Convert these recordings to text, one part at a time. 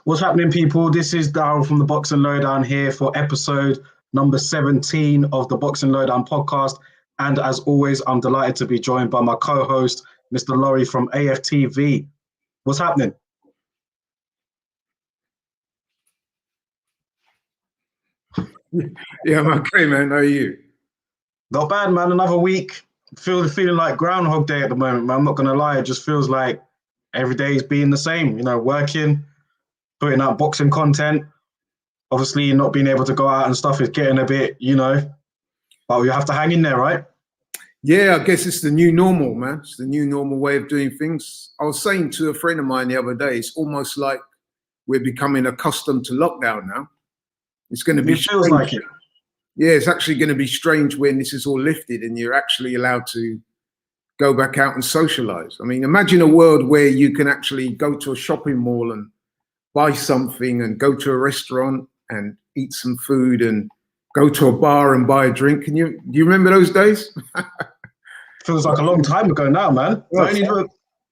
What's happening, people? This is Daryl from the Boxing Lowdown here for episode number 17 of the Boxing Lowdown podcast. And as always, I'm delighted to be joined by my co-host, Mr. Laurie from AFTV. What's happening? Yeah, I'm okay, man. How are you? Not bad, man. Another week. Feeling like Groundhog Day at the moment, man. I'm not going to lie. It just feels like every day is being the same, working, putting out boxing content. Obviously, not being able to go out and stuff is getting a bit, but we have to hang in there, right? Yeah, I guess it's the new normal, man. It's the new normal way of doing things. I was saying to a friend of mine the other day, it's almost like we're becoming accustomed to lockdown now. It's going to be strange. Feels like it. Yeah, it's actually going to be strange when this is all lifted and you're actually allowed to go back out and socialize. I mean, imagine a world where you can actually go to a shopping mall and buy something and go to a restaurant and eat some food and go to a bar and buy a drink. Do you remember those days? Feels like a long time ago now, man. The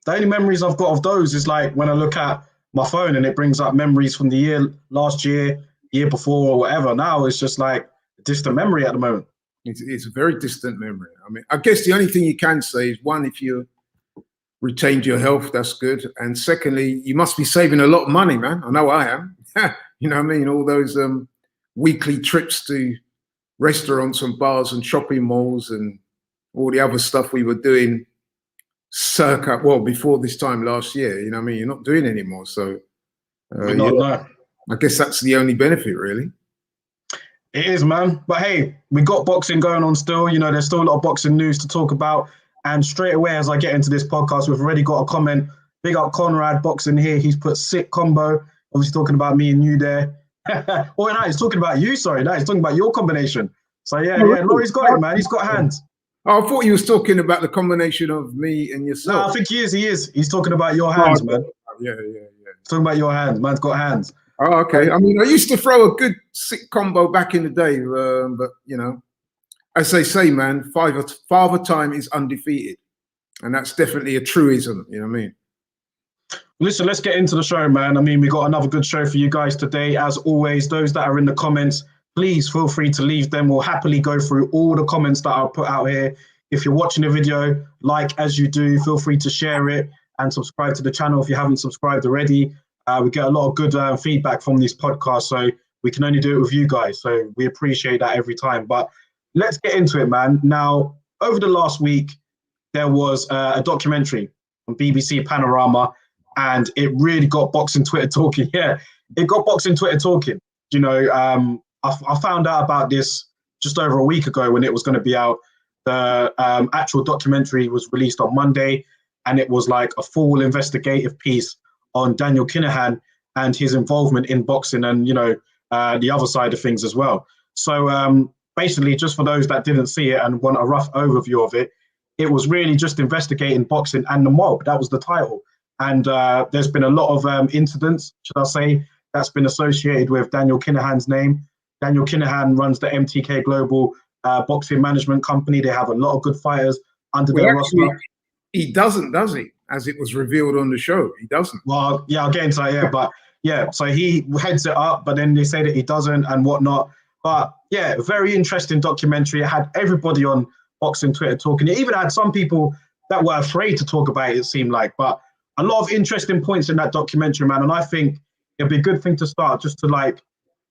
only memories I've got of those is like when I look at my phone and it brings up memories from the last year before or whatever. Now it's just like a distant memory at the moment. It's a very distant memory. I mean, I guess the only thing you can say is, one, if you retained your health, that's good. And secondly, you must be saving a lot of money, man. I know I am. You know what I mean? All those weekly trips to restaurants and bars and shopping malls and all the other stuff we were doing before this time last year. You know what I mean? You're not doing anymore. So I guess that's the only benefit, really. It is, man. But hey, we got boxing going on still. There's still a lot of boxing news to talk about. And straight away, as I get into this podcast, we've already got a comment. Big up Conrad Boxing here. He's put sick combo. Obviously talking about me and you there. Oh, no, he's talking about you. Sorry, no, he's talking about your combination. So yeah, Laurie's got it, man. He's got hands. Oh, I thought he was talking about the combination of me and yourself. No, I think he is. He's talking about your hands, man. Yeah. He's talking about your hands. Man's got hands. Oh, okay. I mean, I used to throw a good sick combo back in the day, but as they say, man, father time is undefeated, and that's definitely a truism. You know what I mean? Listen, let's get into the show, man. I mean, we got another good show for you guys today. As always, those that are in the comments, please feel free to leave them. We'll happily go through all the comments that I'll put out here. If you're watching the video, as you do, feel free to share it and subscribe to the channel if you haven't subscribed already. We get a lot of good feedback from these podcasts, so we can only do it with you guys. So we appreciate that every time. But let's get into it, man. Now, over the last week, there was a documentary on BBC Panorama, and it really got boxing Twitter talking. Yeah, it got boxing Twitter talking. I found out about this just over a week ago when it was going to be out. The actual documentary was released on Monday, and it was like a full investigative piece on Daniel Kinahan and his involvement in boxing and, the other side of things as well. So basically, just for those that didn't see it and want a rough overview of it, it was really just investigating boxing and the mob. That was the title. And there's been a lot of incidents, should I say, that's been associated with Daniel Kinahan's name. Daniel Kinahan runs the MTK Global Boxing Management Company. They have a lot of good fighters under their roster. He doesn't, does he? As it was revealed on the show, he doesn't. Well, yeah, I'll get into that, yeah. But yeah, so he heads it up, but then they say that he doesn't and whatnot. But yeah, very interesting documentary. It had everybody on boxing Twitter talking. It even had some people that were afraid to talk about it seemed like. But a lot of interesting points in that documentary, man. And I think it'd be a good thing to start just to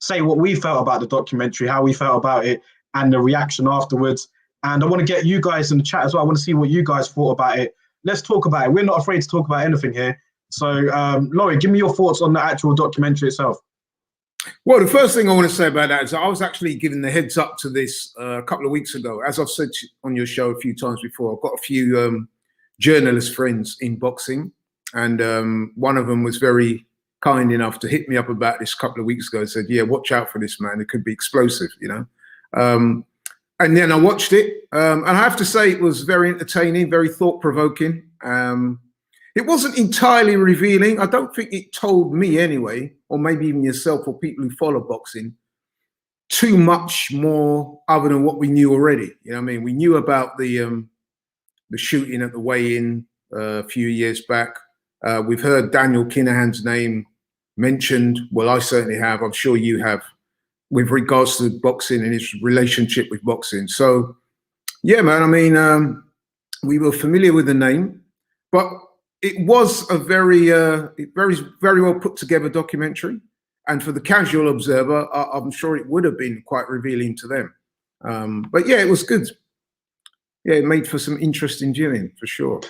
say what we felt about the documentary, how we felt about it, and the reaction afterwards. And I want to get you guys in the chat as well. I want to see what you guys thought about it. Let's talk about it. We're not afraid to talk about anything here. So, Laurie, give me your thoughts on the actual documentary itself. Well, the first thing I want to say about that is I was actually given the heads up to this a couple of weeks ago. As I've said on your show a few times before, I've got a few journalist friends in boxing. And one of them was very kind enough to hit me up about this a couple of weeks ago and said, yeah, watch out for this, man. It could be explosive, And then I watched it, and I have to say it was very entertaining, very thought-provoking. It wasn't entirely revealing. I don't think it told me anyway, or maybe even yourself or people who follow boxing, too much more other than what we knew already. You know what I mean? We knew about the shooting at the weigh-in a few years back. We've heard Daniel Kinahan's name mentioned, well, I certainly have, I'm sure you have, with regards to boxing and his relationship with boxing. So, yeah, man, I mean, we were familiar with the name, but it was a very well put together documentary. And for the casual observer, I'm sure it would have been quite revealing to them. But yeah, it was good. Yeah, it made for some interesting viewing, for sure.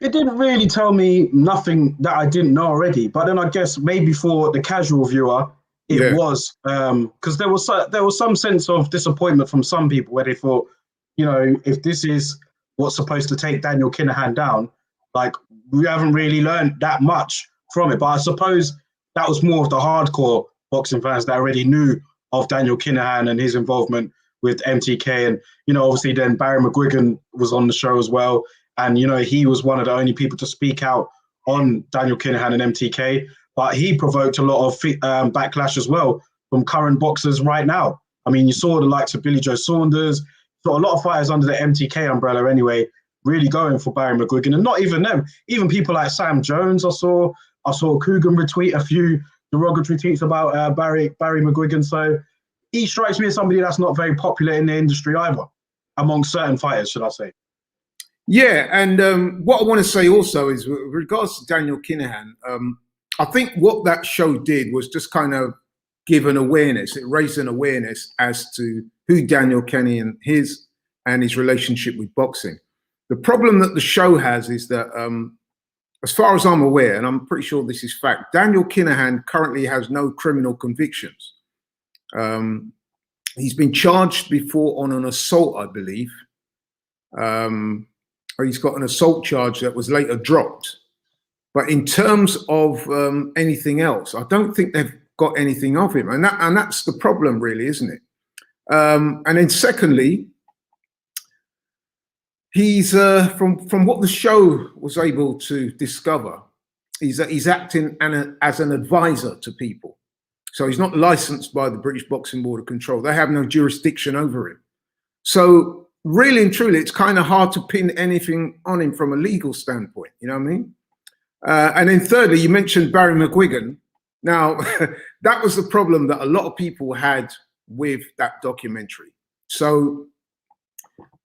It didn't really tell me nothing that I didn't know already, but then I guess maybe for the casual viewer, it was because there was some sense of disappointment from some people where they thought, you know, if this is what's supposed to take Daniel Kinahan down, like we haven't really learned that much from it. But I suppose that was more of the hardcore boxing fans that already knew of Daniel Kinahan and his involvement with MTK. And, you know, obviously then Barry McGuigan was on the show as well. And, you know, he was one of the only people to speak out on Daniel Kinahan and MTK. But he provoked a lot of backlash as well from current boxers right now. I mean, you saw the likes of Billy Joe Saunders, so a lot of fighters under the MTK umbrella anyway, really going for Barry McGuigan. And not even them, even people like Sam Jones, I saw Coogan retweet a few derogatory tweets about Barry McGuigan. So he strikes me as somebody that's not very popular in the industry either, among certain fighters, should I say. Yeah, and what I want to say also is with regards to Daniel Kinahan, I think what that show did was just kind of give an awareness. It raised an awareness as to who Daniel Kinahan is and his relationship with boxing. The problem that the show has is that, as far as I'm aware, and I'm pretty sure this is fact, Daniel Kinahan currently has no criminal convictions. He's been charged before on an assault, I believe. He's got an assault charge that was later dropped. But in terms of anything else, I don't think they've got anything of him. And that's the problem, really, isn't it? And then secondly, he's, from what the show was able to discover, he's acting as an advisor to people. So he's not licensed by the British Boxing Board of Control. They have no jurisdiction over him. So really and truly, it's kind of hard to pin anything on him from a legal standpoint. You know what I mean? And then thirdly, you mentioned Barry McGuigan. Now, that was the problem that a lot of people had with that documentary. So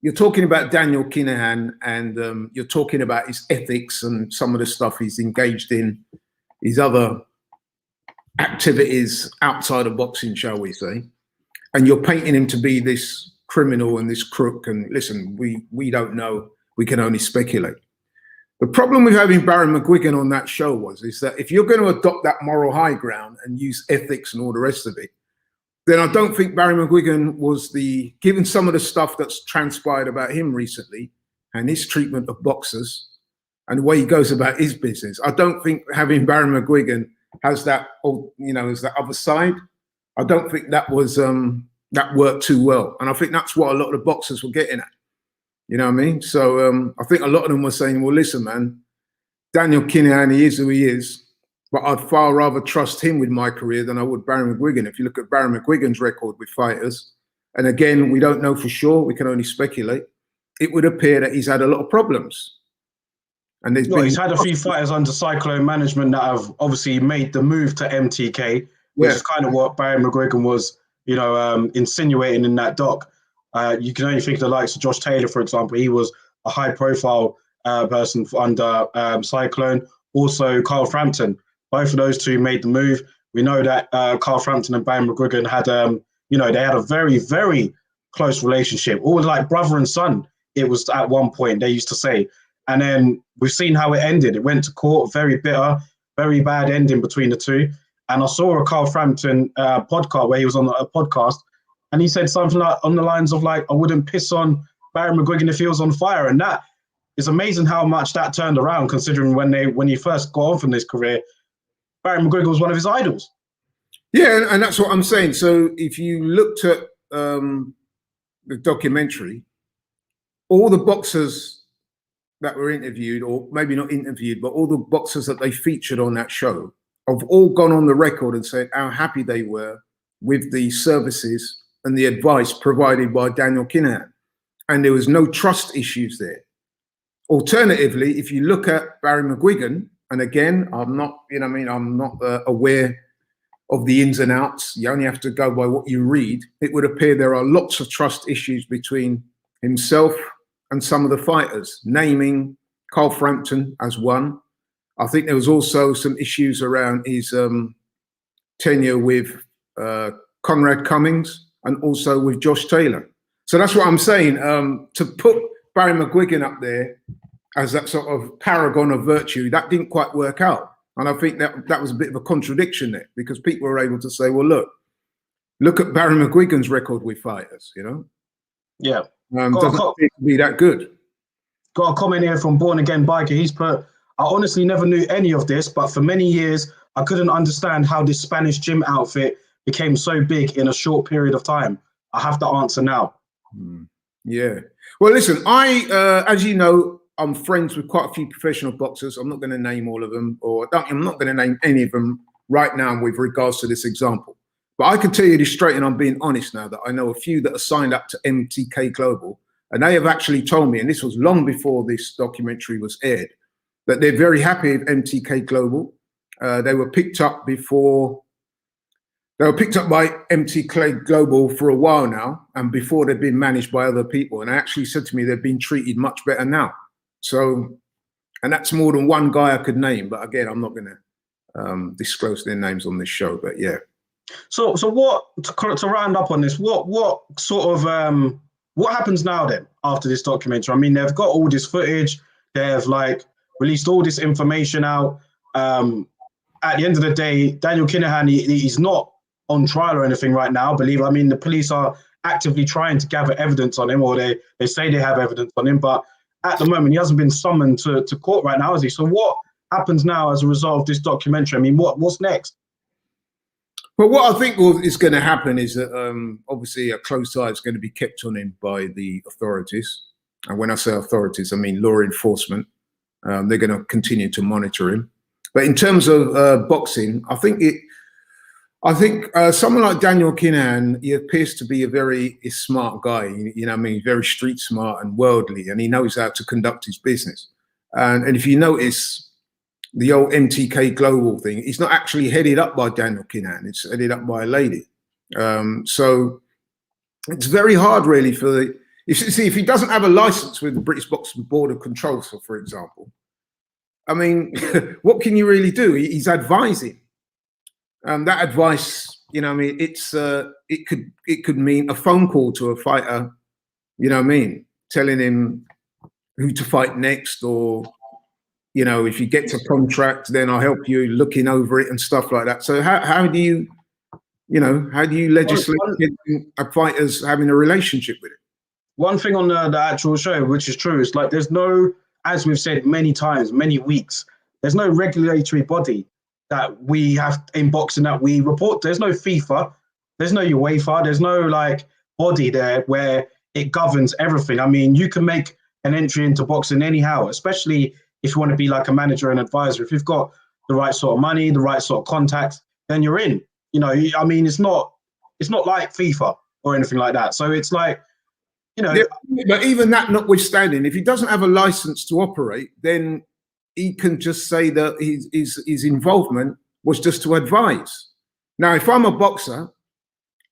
you're talking about Daniel Kinahan and you're talking about his ethics and some of the stuff he's engaged in, his other activities outside of boxing, shall we say. And you're painting him to be this criminal and this crook. And listen, we don't know. We can only speculate. The problem with having Barry McGuigan on that show is that if you're going to adopt that moral high ground and use ethics and all the rest of it, then I don't think Barry McGuigan was given some of the stuff that's transpired about him recently and his treatment of boxers and the way he goes about his business. I don't think having Barry McGuigan has that, as that other side. I don't think that was, that worked too well. And I think that's what a lot of the boxers were getting at. You know what I mean? So I think a lot of them were saying, well, listen, man, Daniel Kinahan, he is who he is, but I'd far rather trust him with my career than I would Barry McGuigan. If you look at Barry McGuigan's record with fighters, and again, we don't know for sure, we can only speculate, it would appear that he's had a lot of problems. And he's had a few fighters under Cyclone management that have obviously made the move to MTK, which is kind of what Barry McGuigan was, insinuating in that doc. You can only think of the likes of Josh Taylor, for example. He was a high-profile person under Cyclone. Also, Carl Frampton. Both of those two made the move. We know that Carl Frampton and Barry McGuigan had, they had a very, very close relationship. Always like brother and son, it was at one point, they used to say. And then we've seen how it ended. It went to court, very bitter, very bad ending between the two. And I saw a Carl Frampton podcast where he was on a podcast, and he said something like on the lines of like, I wouldn't piss on Barry McGuigan if he was on fire. And that is amazing how much that turned around, considering when he first got on from his career, Barry McGuigan was one of his idols. Yeah, and that's what I'm saying. So if you looked at the documentary, all the boxers that were interviewed, or maybe not interviewed, but all the boxers that they featured on that show have all gone on the record and said how happy they were with the services and the advice provided by Daniel Kinahan. And there was no trust issues there. Alternatively, if you look at Barry McGuigan, And again, I'm not, you know what I mean, I'm not aware of the ins and outs. You only have to go by what you read. It would appear there are lots of trust issues between himself and some of the fighters, naming Carl Frampton as one. I think there was also some issues around his tenure with Conrad Cummings and also with Josh Taylor. So that's what I'm saying. To put Barry McGuigan up there as that sort of paragon of virtue, that didn't quite work out. And I think that was a bit of a contradiction there, because people were able to say, well, look at Barry McGuigan's record with fighters, you know? Yeah. Doesn't appear to be that good. Got a comment here from Born Again Biker. He's put, I honestly never knew any of this, but for many years, I couldn't understand how this Spanish gym outfit became so big in a short period of time. I have to answer now. Yeah. Well, listen, as you know, I'm friends with quite a few professional boxers. I'm not going to name all of them, I'm not going to name any of them right now with regards to this example. But I can tell you this straight, and I'm being honest now, that I know a few that are signed up to MTK Global, and they have actually told me, and this was long before this documentary was aired, that they're very happy with MTK Global. They were picked up by MTK Global for a while now, and before they've been managed by other people. And they actually said to me they've been treated much better now. So, and that's more than one guy I could name. But again, I'm not going to disclose their names on this show. But yeah. So what to round up on this? What sort of what happens now then after this documentary? I mean, they've got all this footage. They've like released all this information out. At the end of the day, Daniel Kinahan, he's not on trial or anything right now. I mean, the police are actively trying to gather evidence on him, or they say they have evidence on him. But at the moment, he hasn't been summoned to court right now, has he? So what happens now as a result of this documentary? I mean, what's next? Well, what I think is going to happen is that obviously a close eye is going to be kept on him by the authorities. And when I say authorities, I mean law enforcement. They're going to continue to monitor him. But in terms of boxing, I think someone like Daniel Kinahan, he appears to be a very smart guy. You know what I mean? Very street smart and worldly, and he knows how to conduct his business. And if you notice, the old MTK Global thing, it's not actually headed up by Daniel Kinahan. It's headed up by a lady. So it's very hard, really, if he doesn't have a license with the British Boxing Board of Control, so for example, I mean, what can you really do? He's advising. That advice, you know what I mean, it could mean a phone call to a fighter, you know what I mean, telling him who to fight next, or, you know, if you get to contract, then I'll help you, looking over it and stuff like that. So how do you legislate a fighters having a relationship with it? One thing on the actual show, which is true, is like there's no, as we've said many times, many weeks, there's no regulatory body that we have in boxing that we report. There's no FIFA, there's no UEFA, there's no like body there where it governs everything. I mean, you can make an entry into boxing anyhow, especially if you want to be like a manager and advisor. If you've got the right sort of money, the right sort of contacts, then you're in. You know, I mean, it's not like FIFA or anything like that. So it's like, you know. Yeah, but even that notwithstanding, if he doesn't have a license to operate, then he can just say that his involvement was just to advise. Now, if I'm a boxer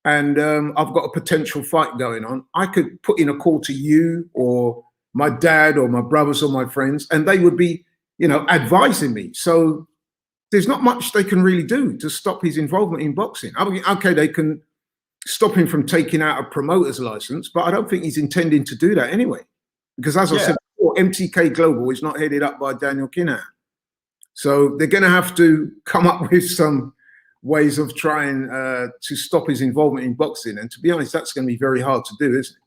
and I've got a potential fight going on, I could put in a call to you or my dad or my brothers or my friends, and they would be, you know, advising me. So there's not much they can really do to stop his involvement in boxing. I mean, okay, they can stop him from taking out a promoter's license, but I don't think he's intending to do that anyway. Because as I said before, MTK Global is not headed up by Daniel Kinahan. So they're going to have to come up with some ways of trying to stop his involvement in boxing. And to be honest, that's going to be very hard to do, isn't it?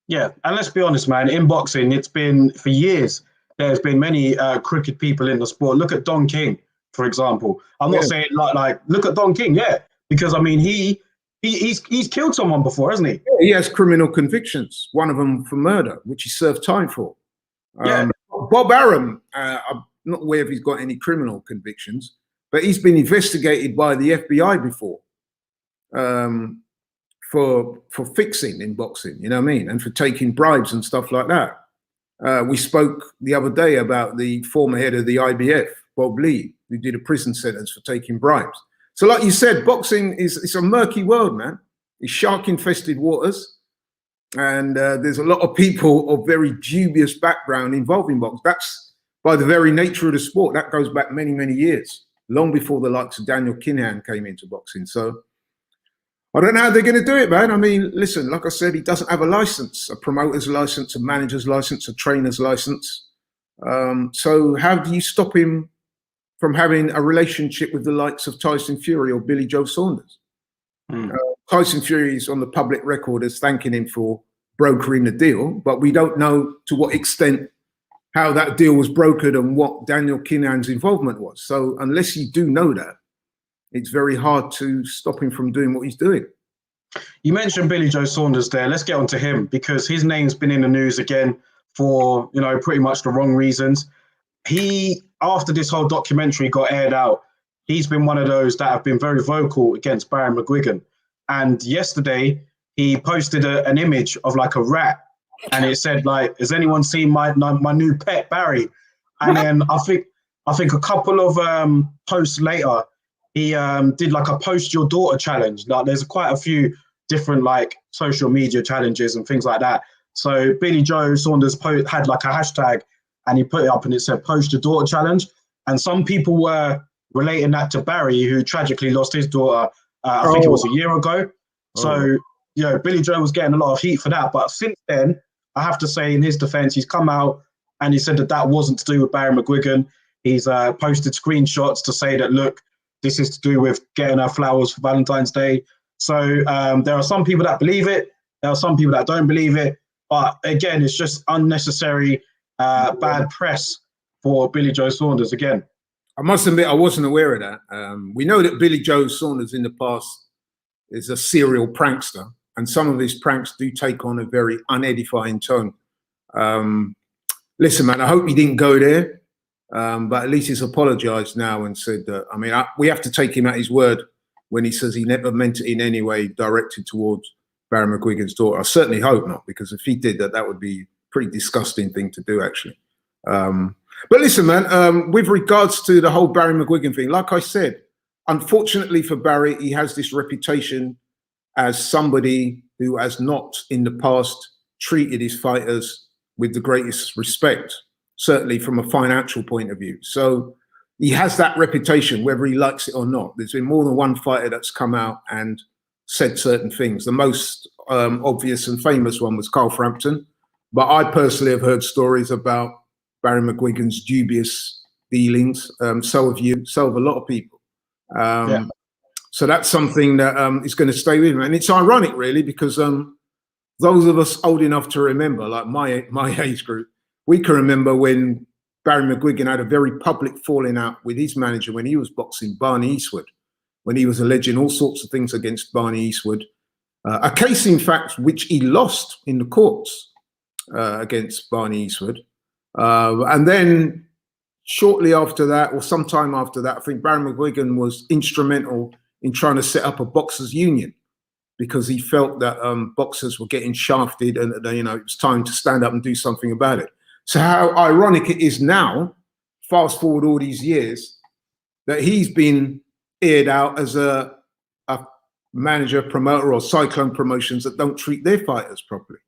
Yeah, and let's be honest, man, in boxing, it's been for years, there's been many crooked people in the sport. Look at Don King, for example. I'm not saying like look at Don King, because I mean, he's killed someone before, hasn't he? Yeah, he has criminal convictions, one of them for murder, which he served time for. Bob Arum, I'm not aware if he's got any criminal convictions, but he's been investigated by the FBI before for fixing in boxing, you know what I mean, and for taking bribes and stuff like that. We spoke the other day about the former head of the IBF, Bob Lee, who did a prison sentence for taking bribes. So like you said, boxing it's a murky world, man. It's shark-infested waters. And there's a lot of people of very dubious background involved in boxing. That's by the very nature of the sport. That goes back many, many years, long before the likes of Daniel Kinahan came into boxing. So I don't know how they're going to do it, man. I mean, listen, like I said, he doesn't have a license, a promoter's license, a manager's license, a trainer's license. So how do you stop him from having a relationship with the likes of Tyson Fury or Billy Joe Saunders? Tyson Fury is on the public record as thanking him for brokering the deal, but we don't know to what extent how that deal was brokered and what Daniel Kinahan's involvement was. So unless you do know that, it's very hard to stop him from doing what he's doing. You mentioned Billy Joe Saunders there. Let's get on to him because his name's been in the news again for, you know, pretty much the wrong reasons. He, after this whole documentary got aired out, he's been one of those that have been very vocal against Barry McGuigan. And yesterday he posted an image of like a rat, and it said like, "Has anyone seen my new pet Barry?" And then I think a couple of posts later, he did like a post your daughter challenge. Like there's quite a few different like social media challenges and things like that. So Billy Joe Saunders had like a hashtag, and he put it up, and it said "Post your daughter challenge." And some people were relating that to Barry, who tragically lost his daughter. I think it was a year ago. So, you know, Billy Joe was getting a lot of heat for that. But since then, I have to say in his defense, he's come out and he said that wasn't to do with Barry McGuigan. He's posted screenshots to say that, look, this is to do with getting her flowers for Valentine's Day. So there are some people that believe it. There are some people that don't believe it. But again, it's just unnecessary bad press for Billy Joe Saunders again. I must admit, I wasn't aware of that. We know that Billy Joe Saunders in the past is a serial prankster, and some of his pranks do take on a very unedifying tone. Listen, man, I hope he didn't go there, but at least he's apologized now and said that, I mean, we have to take him at his word when he says he never meant it in any way directed towards Barry McGuigan's daughter. I certainly hope not, because if he did that, that would be a pretty disgusting thing to do, actually. But listen, man, with regards to the whole Barry McGuigan thing, like I said, unfortunately for Barry, he has this reputation as somebody who has not in the past treated his fighters with the greatest respect, certainly from a financial point of view. So he has that reputation, whether he likes it or not. There's been more than one fighter that's come out and said certain things. The most obvious and famous one was Carl Frampton. But I personally have heard stories about Barry McGuigan's dubious dealings. So have you, so have a lot of people. So that's something that is going to stay with him. And it's ironic, really, because those of us old enough to remember, like my age group, we can remember when Barry McGuigan had a very public falling out with his manager when he was boxing, Barney Eastwood, when he was alleging all sorts of things against Barney Eastwood. A case, in fact, which he lost in the courts against Barney Eastwood. And then shortly after that, or sometime after that, I think Barry McGuigan was instrumental in trying to set up a boxers union because he felt that boxers were getting shafted and you know, it was time to stand up and do something about it. So how ironic it is now, fast forward all these years, that he's been aired out as a manager, promoter, or Cyclone Promotions that don't treat their fighters properly.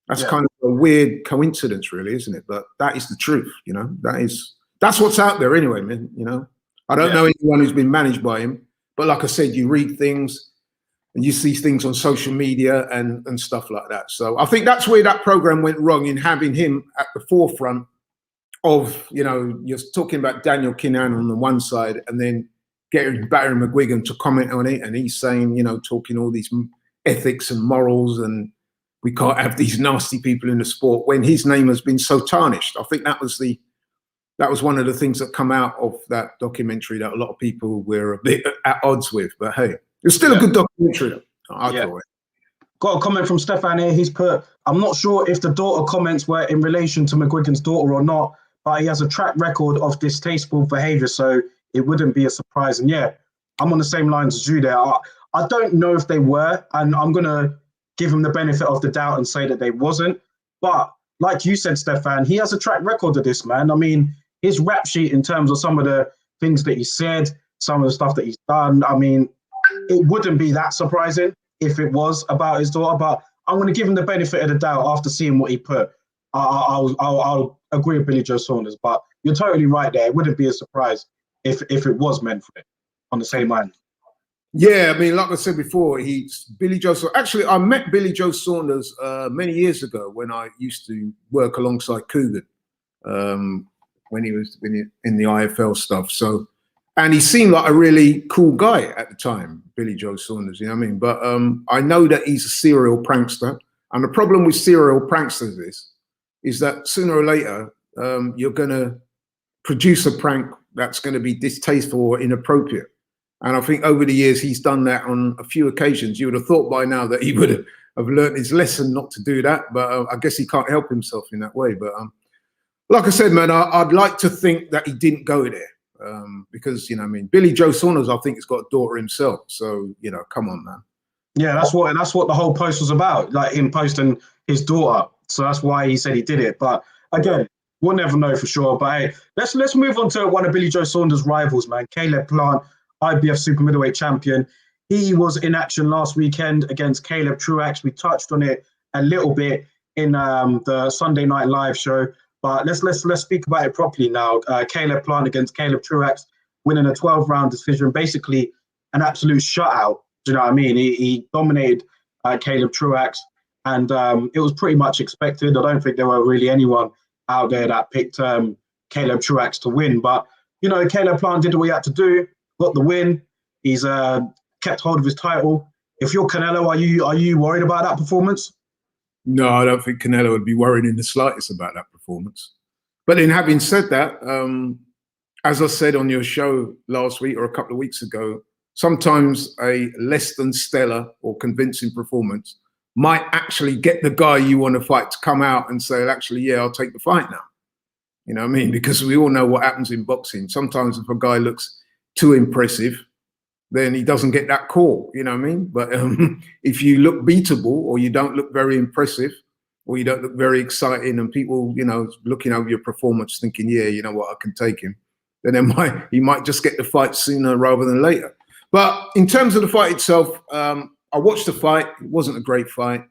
That's kind of a weird coincidence, really, isn't it? But that is the truth, you know. That's what's out there anyway, man. You know, I don't know anyone who's been managed by him, but like I said, you read things and you see things on social media and stuff like that. So I think that's where that program went wrong, in having him at the forefront of, you know, you're talking about Daniel Kinahan on the one side and then getting Barry McGuigan to comment on it, and he's saying, you know, talking all these ethics and morals and we can't have these nasty people in the sport when his name has been so tarnished. I think that was one of the things that come out of that documentary that a lot of people were a bit at odds with. But hey, it's still a good documentary. I thought it. Got a comment from Stefan here. He's put, I'm not sure if the daughter comments were in relation to McGuigan's daughter or not, but he has a track record of distasteful behavior, so it wouldn't be a surprise. And yeah, I'm on the same lines as you there. I don't know if they were, and I'm going to give him the benefit of the doubt and say that they wasn't. But like you said, Stefan, he has a track record of this, man. I mean, his rap sheet in terms of some of the things that he said, some of the stuff that he's done, I mean, it wouldn't be that surprising if it was about his daughter, but I'm going to give him the benefit of the doubt after seeing what he put. I'll agree with Billy Joe Saunders, but you're totally right there. It wouldn't be a surprise if it was meant for it on the same line. Yeah, I mean, like I said before, Billy Joe. Actually, I met Billy Joe Saunders many years ago when I used to work alongside Coogan when he was in the IFL stuff. So, and he seemed like a really cool guy at the time, Billy Joe Saunders. You know what I mean? But I know that he's a serial prankster, and the problem with serial pranksters is that sooner or later you're going to produce a prank that's going to be distasteful or inappropriate. And I think over the years, he's done that on a few occasions. You would have thought by now that he would have learned his lesson not to do that. But I guess he can't help himself in that way. But like I said, man, I'd like to think that he didn't go there because, you know, I mean, Billy Joe Saunders, I think, has got a daughter himself. So, you know, come on, man. Yeah, that's what the whole post was about, like him posting his daughter. So that's why he said he did it. But again, we'll never know for sure. But hey, let's move on to one of Billy Joe Saunders' rivals, man, Caleb Plant, IBF super middleweight champion. He was in action last weekend against Caleb Truax. We touched on it a little bit in the Sunday Night Live show, but let's speak about it properly now. Caleb Plant against Caleb Truax, winning a 12-round decision, basically an absolute shutout. Do you know what I mean? He dominated Caleb Truax, and it was pretty much expected. I don't think there were really anyone out there that picked Caleb Truax to win, but you know, Caleb Plant did what he had to do. Got the win. He's kept hold of his title. If you're Canelo, are you worried about that performance? No, I don't think Canelo would be worried in the slightest about that performance. But in having said that, as I said on your show last week or a couple of weeks ago, sometimes a less than stellar or convincing performance might actually get the guy you want to fight to come out and say, actually, yeah, I'll take the fight now. You know what I mean? Because we all know what happens in boxing. Sometimes if a guy looks too impressive, then he doesn't get that call, you know what I mean? But if you look beatable or you don't look very impressive or you don't look very exciting and people, you know, looking over your performance thinking, yeah, you know what, I can take him, then he might just get the fight sooner rather than later. But in terms of the fight itself, I watched the fight. It wasn't a great fight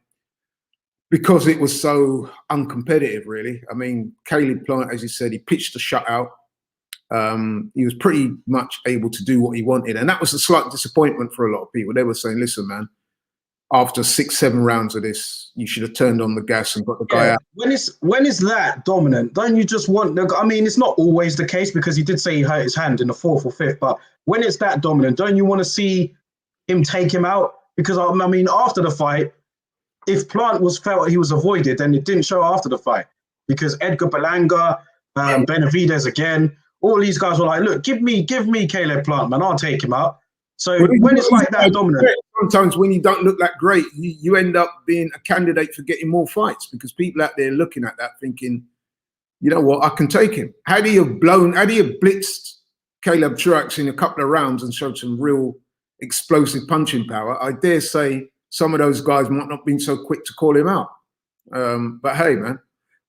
because it was so uncompetitive, really. I mean, Caleb Plant, as you said, he pitched a shutout. He was pretty much able to do what he wanted. And that was a slight disappointment for a lot of people. They were saying, listen, man, after 6-7 rounds of this, you should have turned on the gas and got the guy out. When is that dominant? Don't you just want, I mean, it's not always the case because he did say he hurt his hand in the 4th or 5th, but when it's that dominant, don't you want to see him take him out? Because, I mean, after the fight, if Plant felt he was avoided, then it didn't show after the fight because Edgar Berlanga, Benavidez again, all these guys were like, look, give me Caleb Plant, man. I'll take him out. So when it's like that dominant. Sometimes when you don't look that great, you end up being a candidate for getting more fights because people out there looking at that thinking, you know what, I can take him. Had he have blitzed Caleb Truax in a couple of rounds and showed some real explosive punching power, I dare say some of those guys might not have been so quick to call him out. But hey, man.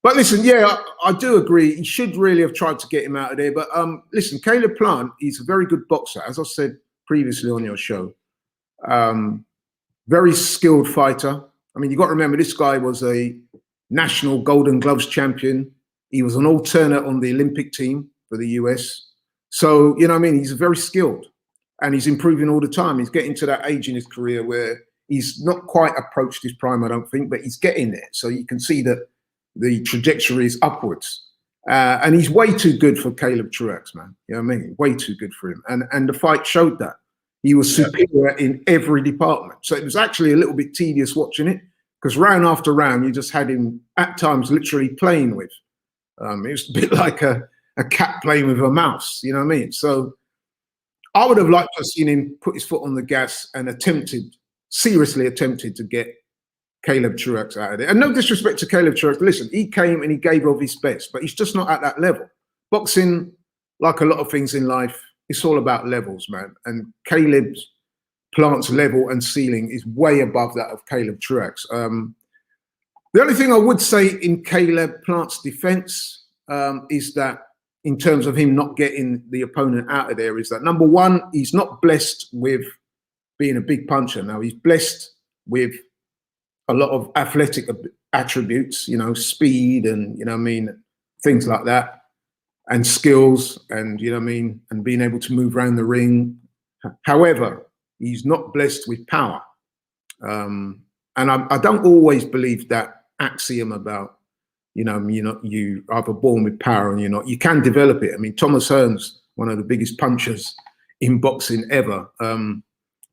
But listen, yeah, I do agree. He should really have tried to get him out of there. But listen, Caleb Plant, he's a very good boxer, as I said previously on your show. Very skilled fighter. I mean, you got to remember, this guy was a national Golden Gloves champion. He was an alternate on the Olympic team for the US. So, you know what I mean? He's very skilled and he's improving all the time. He's getting to that age in his career where he's not quite approached his prime, I don't think, but he's getting there. So you can see that the trajectory is upwards. And he's way too good for Caleb Truax, man. You know what I mean? Way too good for him. And the fight showed that. He was superior in every department. So it was actually a little bit tedious watching it because round after round, you just had him at times literally playing with. It was a bit like a cat playing with a mouse, you know what I mean? So I would have liked to have seen him put his foot on the gas and seriously attempted to get Caleb Truax out of there. And no disrespect to Caleb Truax. Listen, he came and he gave of his best, but he's just not at that level. Boxing, like a lot of things in life, it's all about levels, man. And Caleb Plant's level and ceiling is way above that of Caleb Truax. The only thing I would say in Caleb Plant's defense is that in terms of him not getting the opponent out of there is that, number one, he's not blessed with being a big puncher. Now, he's blessed with a lot of athletic attributes, you know, speed and, you know what I mean, things like that, and skills and, you know what I mean, and being able to move around the ring. However, he's not blessed with power. And I don't always believe that axiom about, you know, you either born with power and you're not. You can develop it. I mean, Thomas Hearns, one of the biggest punchers in boxing ever,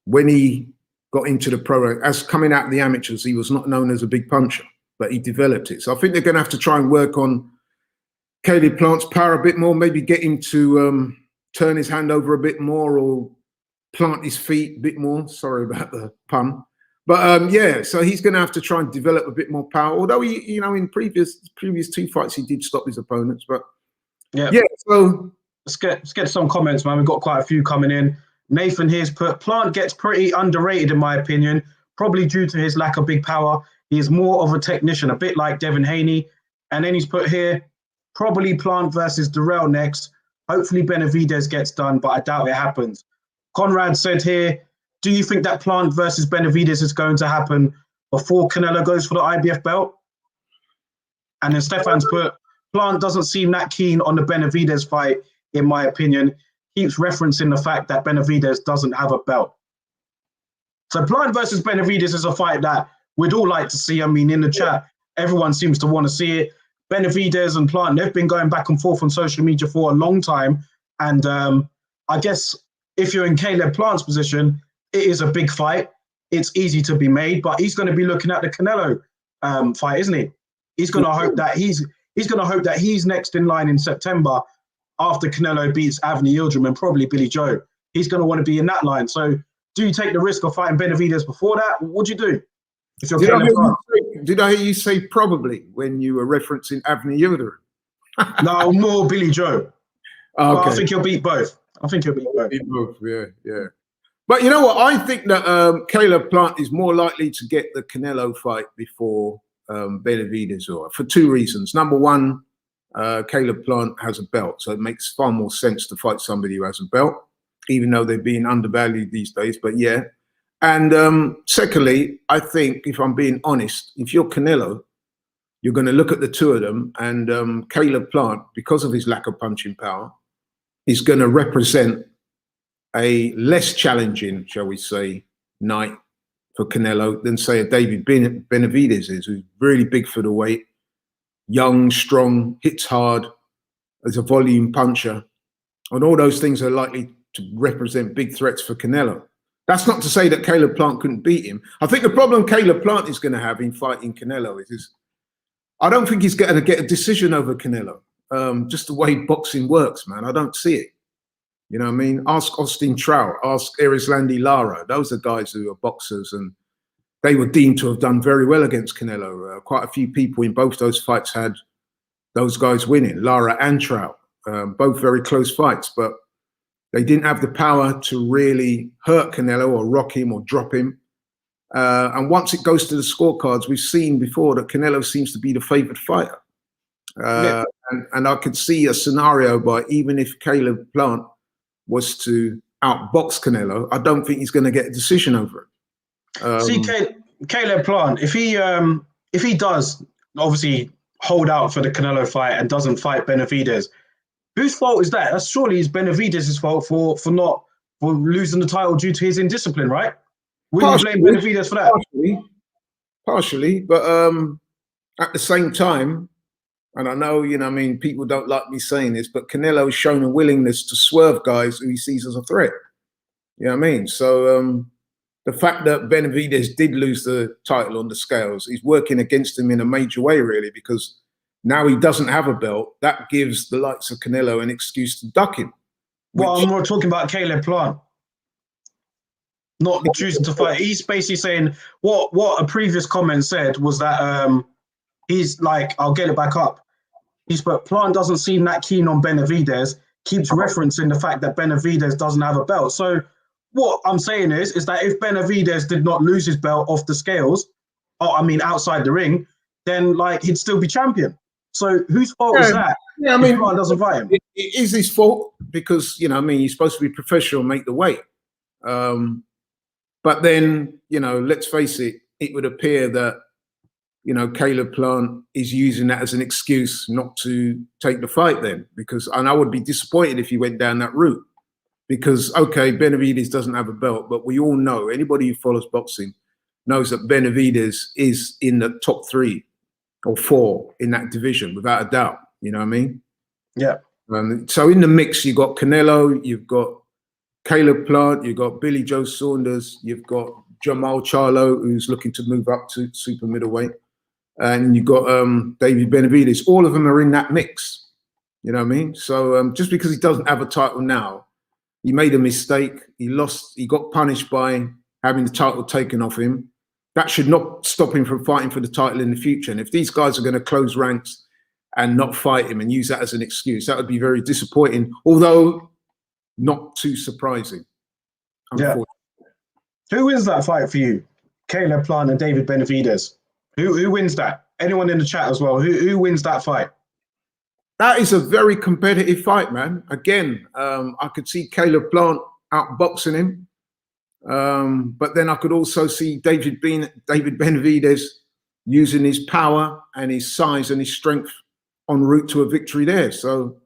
when he got into the pro, as coming out of the amateurs, he was not known as a big puncher, but he developed it. So I think they're going to have to try and work on Caleb Plant's power a bit more, maybe get him to turn his hand over a bit more or plant his feet a bit more. Sorry about the pun. But yeah, so he's going to have to try and develop a bit more power. Although he, you know, in previous 2 fights, he did stop his opponents. But yeah. So let's get some comments, man. We've got quite a few coming in. Nathan here's put, Plant gets pretty underrated in my opinion, probably due to his lack of big power. He is more of a technician, a bit like Devin Haney. And then he's put here, probably Plant versus Durrell next. Hopefully Benavidez gets done, but I doubt it happens. Conrad said here, do you think that Plant versus Benavidez is going to happen before Canelo goes for the IBF belt? And then Stefan's put, Plant doesn't seem that keen on the Benavidez fight, in my opinion. Keeps referencing the fact that Benavidez doesn't have a belt. So Plant versus Benavidez is a fight that we'd all like to see. I mean, in the chat, everyone seems to want to see it. Benavidez and Plant, they've been going back and forth on social media for a long time. And I guess if you're in Caleb Plant's position, it is a big fight. It's easy to be made, but he's going to be looking at the Canelo fight, isn't he? He's going to hope that he's next in line in September after Canelo beats Anthony Yildirim and probably Billy Joe. He's going to want to be in that line. So do you take the risk of fighting Benavidez before that? What do you do? If you're did I hear you say probably when you were referencing Anthony Yildirim? No, more Billy Joe. Okay. I think he'll beat both. Yeah. But you know what? I think that Caleb Plant is more likely to get the Canelo fight before Benavidez, for 2 reasons. Number one, Caleb Plant has a belt, so it makes far more sense to fight somebody who has a belt, even though they're being undervalued these days. But yeah. And secondly, I think, if I'm being honest, if you're Canelo, you're going to look at the 2 of them, and Caleb Plant, because of his lack of punching power, is going to represent a less challenging, shall we say, night for Canelo than, say, a David Benavidez is, who's really big for the weight, young, strong, hits hard, as a volume puncher. And all those things are likely to represent big threats for Canelo. That's not to say that Caleb Plant couldn't beat him. I think the problem Caleb Plant is going to have in fighting Canelo is I don't think he's going to get a decision over Canelo. Just the way boxing works, man. I don't see it. You know what I mean? Ask Austin Trout, ask Erislandy Lara. Those are guys who are boxers, and they were deemed to have done very well against Canelo. Quite a few people in both those fights had those guys winning, Lara and Trout. Both very close fights, but they didn't have the power to really hurt Canelo or rock him or drop him. And once it goes to the scorecards, we've seen before that Canelo seems to be the favored fighter. And I could see a scenario by, even if Caleb Plant was to outbox Canelo, I don't think he's going to get a decision over it. See, Caleb Plant, if he does obviously hold out for the Canelo fight and doesn't fight Benavidez, whose fault is that? That's surely Benavidez's fault for losing the title due to his indiscipline, right? Wouldn't you blame Benavidez for that? Partially, but at the same time, and I know, you know, I mean, people don't like me saying this, but Canelo's shown a willingness to swerve guys who he sees as a threat. You know what I mean? So the fact that Benavidez did lose the title on the scales is working against him in a major way, really, because now he doesn't have a belt. That gives the likes of Canelo an excuse to duck him. Well, I'm more talking about Caleb Plant not choosing to fight. He's basically saying what a previous comment said was that he's like, I'll get it back up. But Plant doesn't seem that keen on Benavidez, keeps referencing the fact that Benavidez doesn't have a belt. So what I'm saying is that if Benavidez did not lose his belt off the scales, outside the ring, then like he'd still be champion. So whose fault is that? Yeah, I mean, Plant doesn't fight him. it is his fault because, you know, I mean, you're supposed to be professional and make the weight. But then, you know, let's face it, it would appear that, you know, Caleb Plant is using that as an excuse not to take the fight then, and I would be disappointed if he went down that route because, okay, Benavidez doesn't have a belt, but we all know, anybody who follows boxing knows that Benavidez is in the top 3 or 4 in that division, without a doubt. You know what I mean? Yeah. So in the mix, you've got Canelo, you've got Caleb Plant, you've got Billy Joe Saunders, you've got Jamal Charlo, who's looking to move up to super middleweight, and you've got David Benavidez. All of them are in that mix. You know what I mean? So just because he doesn't have a title now, he made a mistake. He lost. He got punished by having the title taken off him. That should not stop him from fighting for the title in the future. And if these guys are going to close ranks and not fight him and use that as an excuse, that would be very disappointing, although not too surprising. Yeah. Who wins that fight for you? Caleb Plant and David Benavidez. Who wins that? Anyone in the chat as well. Who wins that fight? That is a very competitive fight, man. Again, I could see Caleb Plant outboxing him. But then I could also see David Benavidez using his power and his size and his strength en route to a victory there. So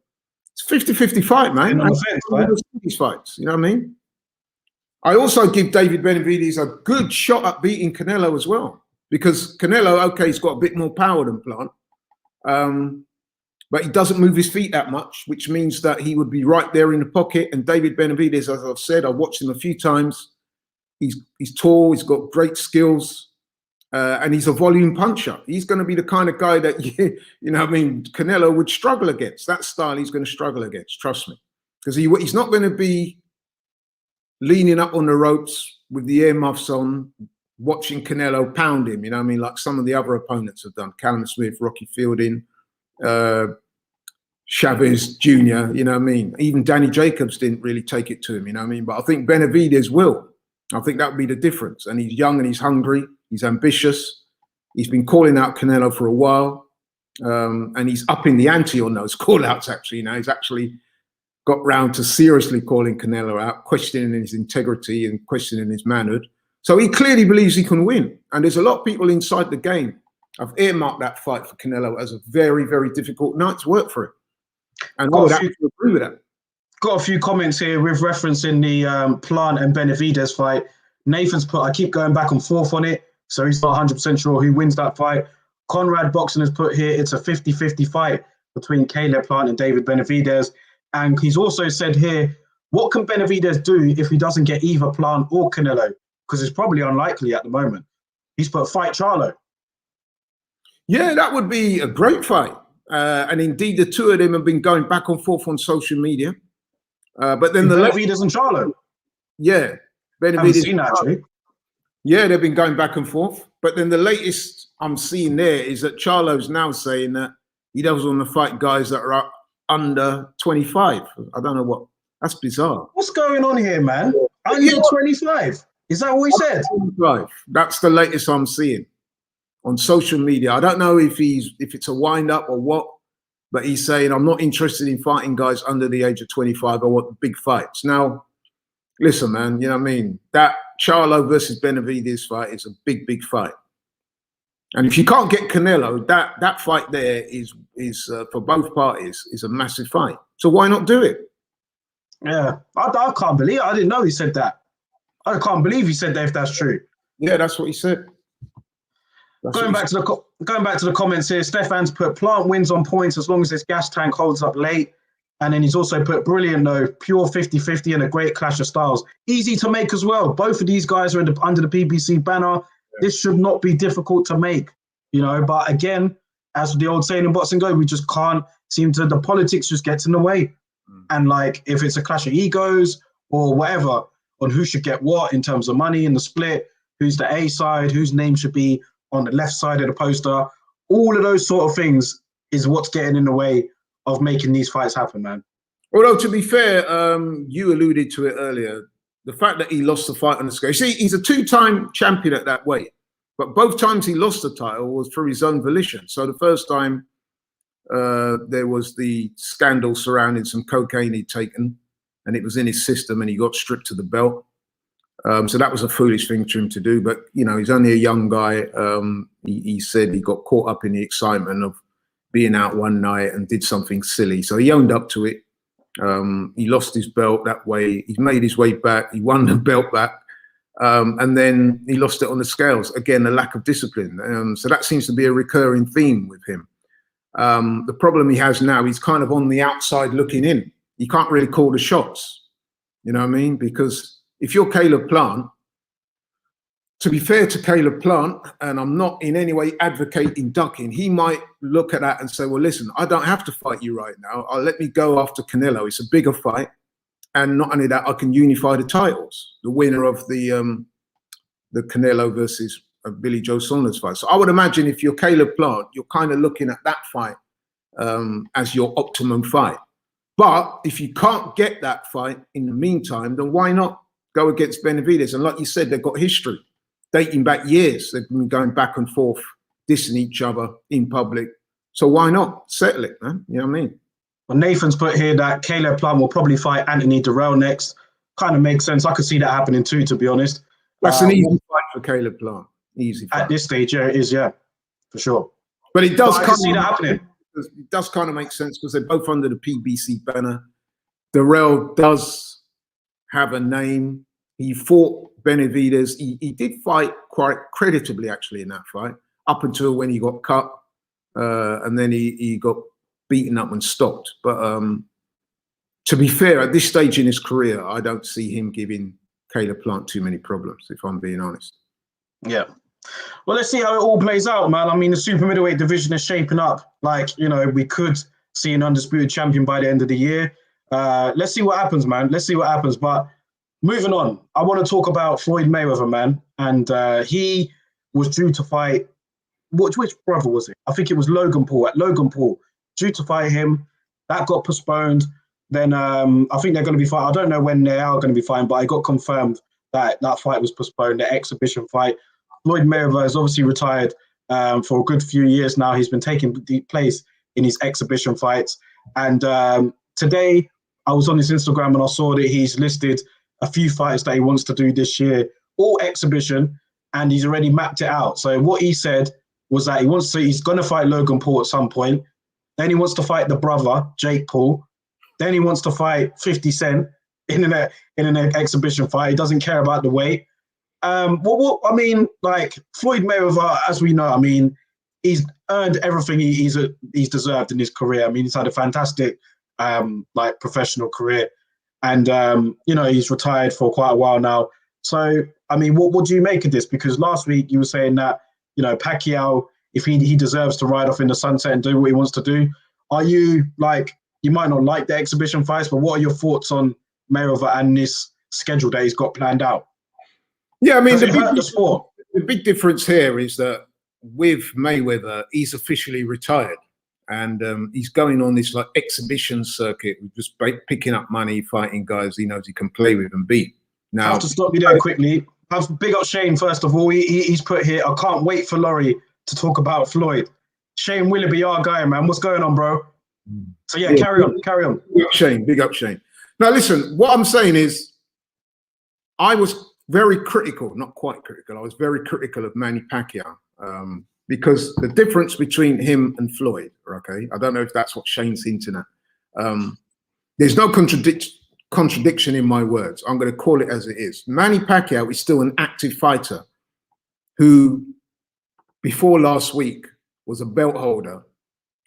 it's a 50-50 fight, man. These fights, you know what I mean? I also give David Benavidez a good shot at beating Canelo as well, because Canelo, okay, he's got a bit more power than Plant, but he doesn't move his feet that much, which means that he would be right there in the pocket. And David Benavidez, as I've said, I've watched him a few times. He's tall, he's got great skills, and he's a volume puncher. He's going to be the kind of guy that, you know what I mean, Canelo would struggle against. That style he's going to struggle against, trust me. Because he's not going to be leaning up on the ropes with the earmuffs on, watching Canelo pound him, you know what I mean, like some of the other opponents have done. Callum Smith, Rocky Fielding, Chavez Jr., you know what I mean? Even Danny Jacobs didn't really take it to him, you know what I mean? But I think Benavidez will. I think that would be the difference. And he's young and he's hungry. He's ambitious. He's been calling out Canelo for a while. And he's upping the ante on those call-outs, actually. You know, he's actually got round to seriously calling Canelo out, questioning his integrity and questioning his manhood. So he clearly believes he can win. And there's a lot of people inside the game have earmarked that fight for Canelo as a very, very difficult night's work for him. And I would actually agree with that. Got a few comments here with referencing the Plant and Benavidez fight. Nathan's put, I keep going back and forth on it, so he's not 100% sure who wins that fight. Conrad Boxing has put here, it's a 50-50 fight between Caleb Plant and David Benavidez. And he's also said here, what can Benavidez do if he doesn't get either Plant or Canelo? Because it's probably unlikely at the moment. He's put fight Charlo. Yeah, that would be a great fight. And indeed, the two of them have been going back and forth on social media. But then Benavidez and Charlo. Yeah, Benavidez. Seen that, actually. Yeah, they've been going back and forth. But then the latest I'm seeing there is that Charlo's now saying that he doesn't want to fight guys that are under 25. I don't know what. That's bizarre. What's going on here, man? Under 25. Is that what he said? 25. That's the latest I'm seeing on social media. I don't know if it's a wind up or what. But he's saying, I'm not interested in fighting guys under the age of 25. I want big fights. Now, listen, man, you know what I mean? That Charlo versus Benavidez fight is a big, big fight. And if you can't get Canelo, that fight there is for both parties, is a massive fight. So why not do it? Yeah, I can't believe it. I didn't know he said that. I can't believe he said that, if that's true. Yeah, that's what he said. Going back to the comments here, Stefan's put Plant wins on points as long as his gas tank holds up late. And then he's also put brilliant though, pure 50-50 and a great clash of styles. Easy to make as well. Both of these guys are under the PBC banner. Yeah. This should not be difficult to make, you know. But again, as the old saying in boxing go, we just can't seem to, the politics just gets in the way. And like, if it's a clash of egos or whatever, on who should get what in terms of money in the split, who's the A side, whose name should be on the left side of the poster, all of those sort of things is what's getting in the way of making these fights happen, man. Although, to be fair, you alluded to it earlier, the fact that he lost the fight on the scale. See, he's a two-time champion at that weight, but both times he lost the title was through his own volition. So the first time there was the scandal surrounding some cocaine he'd taken, and it was in his system, and he got stripped of the belt. So that was a foolish thing for him to do. But, you know, he's only a young guy. He said he got caught up in the excitement of being out one night and did something silly. So he owned up to it. He lost his belt that way. He made his way back. He won the belt back. And then he lost it on the scales. Again, a lack of discipline. So that seems to be a recurring theme with him. The problem he has now, he's kind of on the outside looking in. He can't really call the shots. You know what I mean? Because if you're Caleb Plant, to be fair to Caleb Plant, and I'm not in any way advocating ducking, he might look at that and say, well, listen, I don't have to fight you right now. Let me go after Canelo. It's a bigger fight. And not only that, I can unify the titles, the winner of the Canelo versus Billy Joe Saunders fight. So I would imagine if you're Caleb Plant, you're kind of looking at that fight as your optimum fight. But if you can't get that fight in the meantime, then why not go against Benavidez? And like you said, they've got history dating back years. They've been going back and forth, dissing each other in public. So why not settle it, man? You know what I mean? Well, Nathan's put here that Caleb Plant will probably fight Anthony Durrell next. Kind of makes sense. I could see that happening too, to be honest. That's an easy fight for Caleb Plant. Easy fight. At this stage, yeah, it is, yeah, for sure. But it does see that happening. It does kind of make sense because they're both under the PBC banner. Durrell does have a name. He fought Benavidez. He did fight quite creditably, actually, in that fight, up until when he got cut. And then he got beaten up and stopped. But to be fair, at this stage in his career, I don't see him giving Caleb Plant too many problems, if I'm being honest. Yeah. Well, let's see how it all plays out, man. I mean, the super middleweight division is shaping up. Like, you know, we could see an undisputed champion by the end of the year. Let's see what happens, man. Let's see what happens. But moving on, I want to talk about Floyd Mayweather, man. And he was due to fight, which brother was it? I think it was Logan Paul. At Logan Paul, due to fight him. That got postponed. Then I think they're going to be fighting. I don't know when they are going to be fighting, but it got confirmed that that fight was postponed, the exhibition fight. Floyd Mayweather has obviously retired for a good few years now. He's been taking place in his exhibition fights. And today, I was on his Instagram and I saw that he's listed a few fights that he wants to do this year, all exhibition, and he's already mapped it out. So what he said was that he's going to fight Logan Paul at some point. Then he wants to fight the brother, Jake Paul. Then he wants to fight 50 Cent in an exhibition fight. He doesn't care about the weight. I mean, like Floyd Mayweather, as we know, I mean, he's earned everything he's deserved in his career. I mean, he's had a fantastic, like professional career, and you know, he's retired for quite a while now. So, I mean, what do you make of this? Because last week you were saying that, you know, Pacquiao, if he deserves to ride off in the sunset and do what he wants to do. Are you like, you might not like the exhibition fights, but what are your thoughts on Mayweather and this schedule that he's got planned out? Yeah, I mean, the big difference here is that with Mayweather, he's officially retired, and he's going on this like exhibition circuit, just picking up money, fighting guys he knows he can play with and beat. Now, I have to stop you there quickly. Big up Shane, first of all. He's put here, I can't wait for Laurie to talk about Floyd. Shane Willoughby, our guy, man. What's going on, bro? So, yeah, carry on. Big up Shane. Now, listen, what I'm saying is I was very critical, not quite critical. I was very critical of Manny Pacquiao because the difference between him and Floyd, okay, I don't know if that's what Shane's hinting at. There's no contradiction in my words. I'm going to call it as it is. Manny Pacquiao is still an active fighter who, before last week, was a belt holder,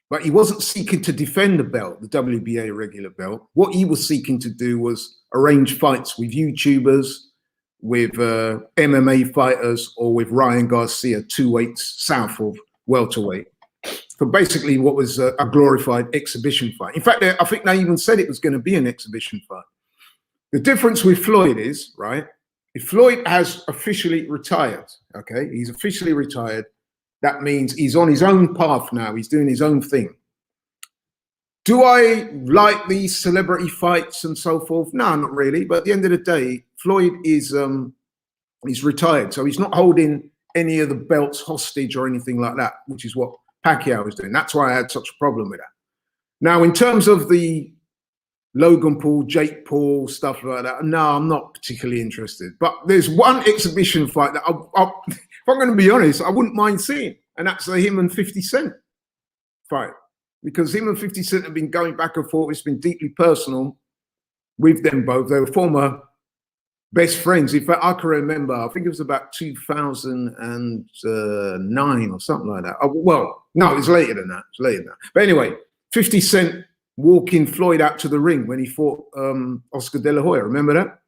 but he wasn't seeking to defend the belt, the WBA regular belt. What he was seeking to do was arrange fights with YouTubers, with MMA fighters, or with Ryan Garcia, 2 weights south of welterweight, for basically what was a glorified exhibition fight. In fact, I think they even said it was going to be an exhibition fight. The difference with Floyd is, right, if Floyd has officially retired, okay, he's officially retired, that means he's on his own path now, he's doing his own thing. Do I like these celebrity fights and so forth? No, not really. But at the end of the day, Floyd is he's retired, so he's not holding any of the belts hostage or anything like that, which is what Pacquiao was doing. That's why I had such a problem with that. Now, in terms of the Logan Paul, Jake Paul, stuff like that, no, I'm not particularly interested. But there's one exhibition fight that, if I'm going to be honest, I wouldn't mind seeing, and that's him and 50 Cent fight. Because him and 50 Cent have been going back and forth. It's been deeply personal with them both. They were former best friends. In fact, I can remember, I think it was about 2009 or something like that. Well, no, it was later than that. It was later than that. But anyway, 50 Cent walking Floyd out to the ring when he fought Oscar De La Hoya. Remember that?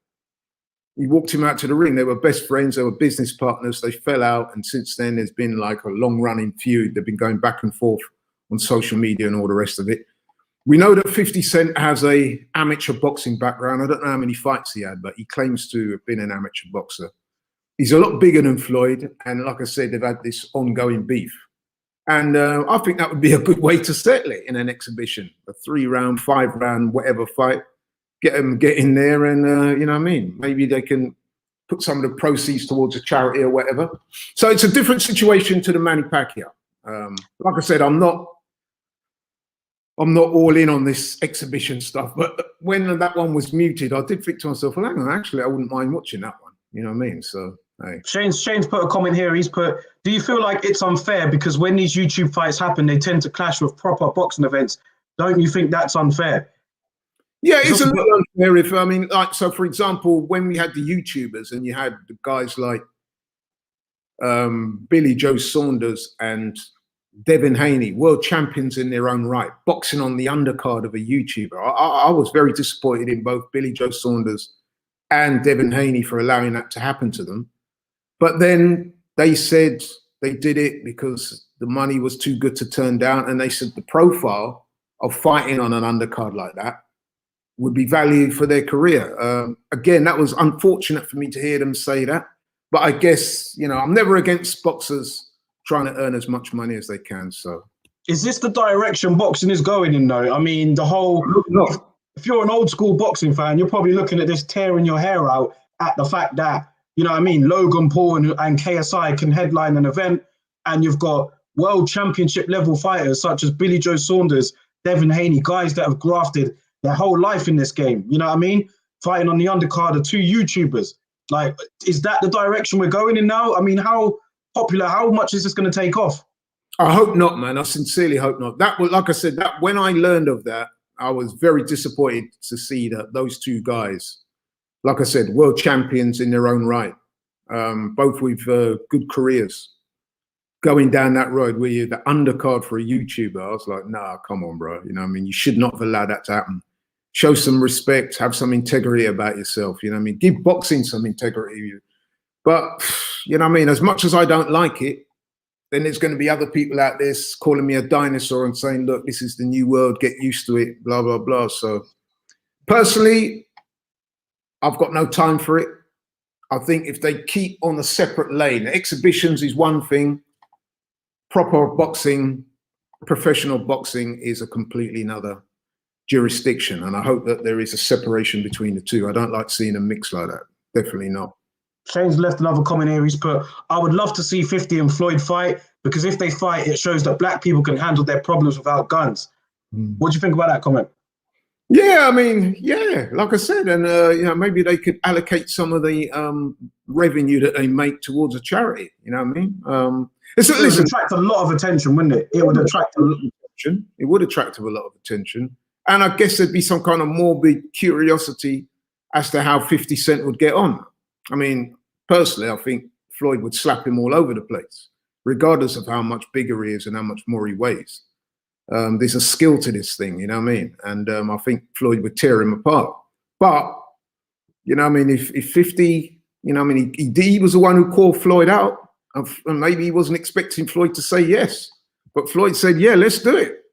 He walked him out to the ring. They were best friends. They were business partners. They fell out. And since then, there's been like a long-running feud. They've been going back and forth on social media and all the rest of it. We know that 50 Cent has a amateur boxing background. I don't know how many fights he had, but he claims to have been an amateur boxer. He's a lot bigger than Floyd. And like I said, they've had this ongoing beef. And I think that would be a good way to settle it in an exhibition, a 3-round, 5-round, whatever fight. Get them get in there and, you know what I mean? Maybe they can put some of the proceeds towards a charity or whatever. So it's a different situation to the Manny Pacquiao. Like I said, I'm not all in on this exhibition stuff, but when that one was muted, I did think to myself, well, hang on, actually, I wouldn't mind watching that one. You know what I mean? So, hey. Shane's put a comment here. He's put, do you feel like it's unfair because when these YouTube fights happen, they tend to clash with proper boxing events? Don't you think that's unfair? Yeah, it's a little unfair. If I mean, like, so for example, when we had the YouTubers and you had the guys like Billy Joe Saunders and Devin Haney, world champions in their own right, boxing on the undercard of a YouTuber. I was very disappointed in both Billy Joe Saunders and Devin Haney for allowing that to happen to them. But then they said they did it because the money was too good to turn down. And they said the profile of fighting on an undercard like that would be valued for their career. Again, that was unfortunate for me to hear them say that. But I guess, you know, I'm never against boxers trying to earn as much money as they can. So, is this the direction boxing is going in, though? I mean, the whole, if you're an old school boxing fan, you're probably looking at this tearing your hair out at the fact that, you know what I mean, Logan Paul and KSI can headline an event, and you've got world championship level fighters such as Billy Joe Saunders, Devin Haney, guys that have grafted their whole life in this game, you know what I mean, fighting on the undercard of 2 YouTubers. Like, is that the direction we're going in now? I mean, how popular, how much is this going to take off? I hope not, man. I sincerely hope not. That was, like I said, that when I learned of that, I was very disappointed to see that those 2 guys, like I said, world champions in their own right, both with good careers, going down that road where you're the undercard for a YouTuber. I was like, nah, come on, bro. You know what I mean? You should not have allowed that to happen. Show some respect, have some integrity about yourself. You know what I mean? Give boxing some integrity. But, you know what I mean? As much as I don't like it, then there's going to be other people out there calling me a dinosaur and saying, look, this is the new world, get used to it, blah, blah, blah. So personally, I've got no time for it. I think if they keep on a separate lane, exhibitions is one thing, proper boxing, professional boxing is a completely another jurisdiction. And I hope that there is a separation between the two. I don't like seeing a mix like that. Definitely not. Shane's left another comment here. He's put, I would love to see 50 and Floyd fight, because if they fight, it shows that black people can handle their problems without guns. What do you think about that comment? Yeah, I mean, yeah, like I said, and you know, maybe they could allocate some of the revenue that they make towards a charity. You know what I mean? It would attract a lot of attention, wouldn't it? It would attract a lot of attention. It would attract a lot of attention, and I guess there'd be some kind of morbid curiosity as to how 50 Cent would get on. I mean, personally, I think Floyd would slap him all over the place, regardless of how much bigger he is and how much more he weighs. There's a skill to this thing, you know what I mean? And I think Floyd would tear him apart. But, you know what I mean, if 50, you know what I mean, he was the one who called Floyd out, and maybe he wasn't expecting Floyd to say yes. But Floyd said, yeah, let's do it.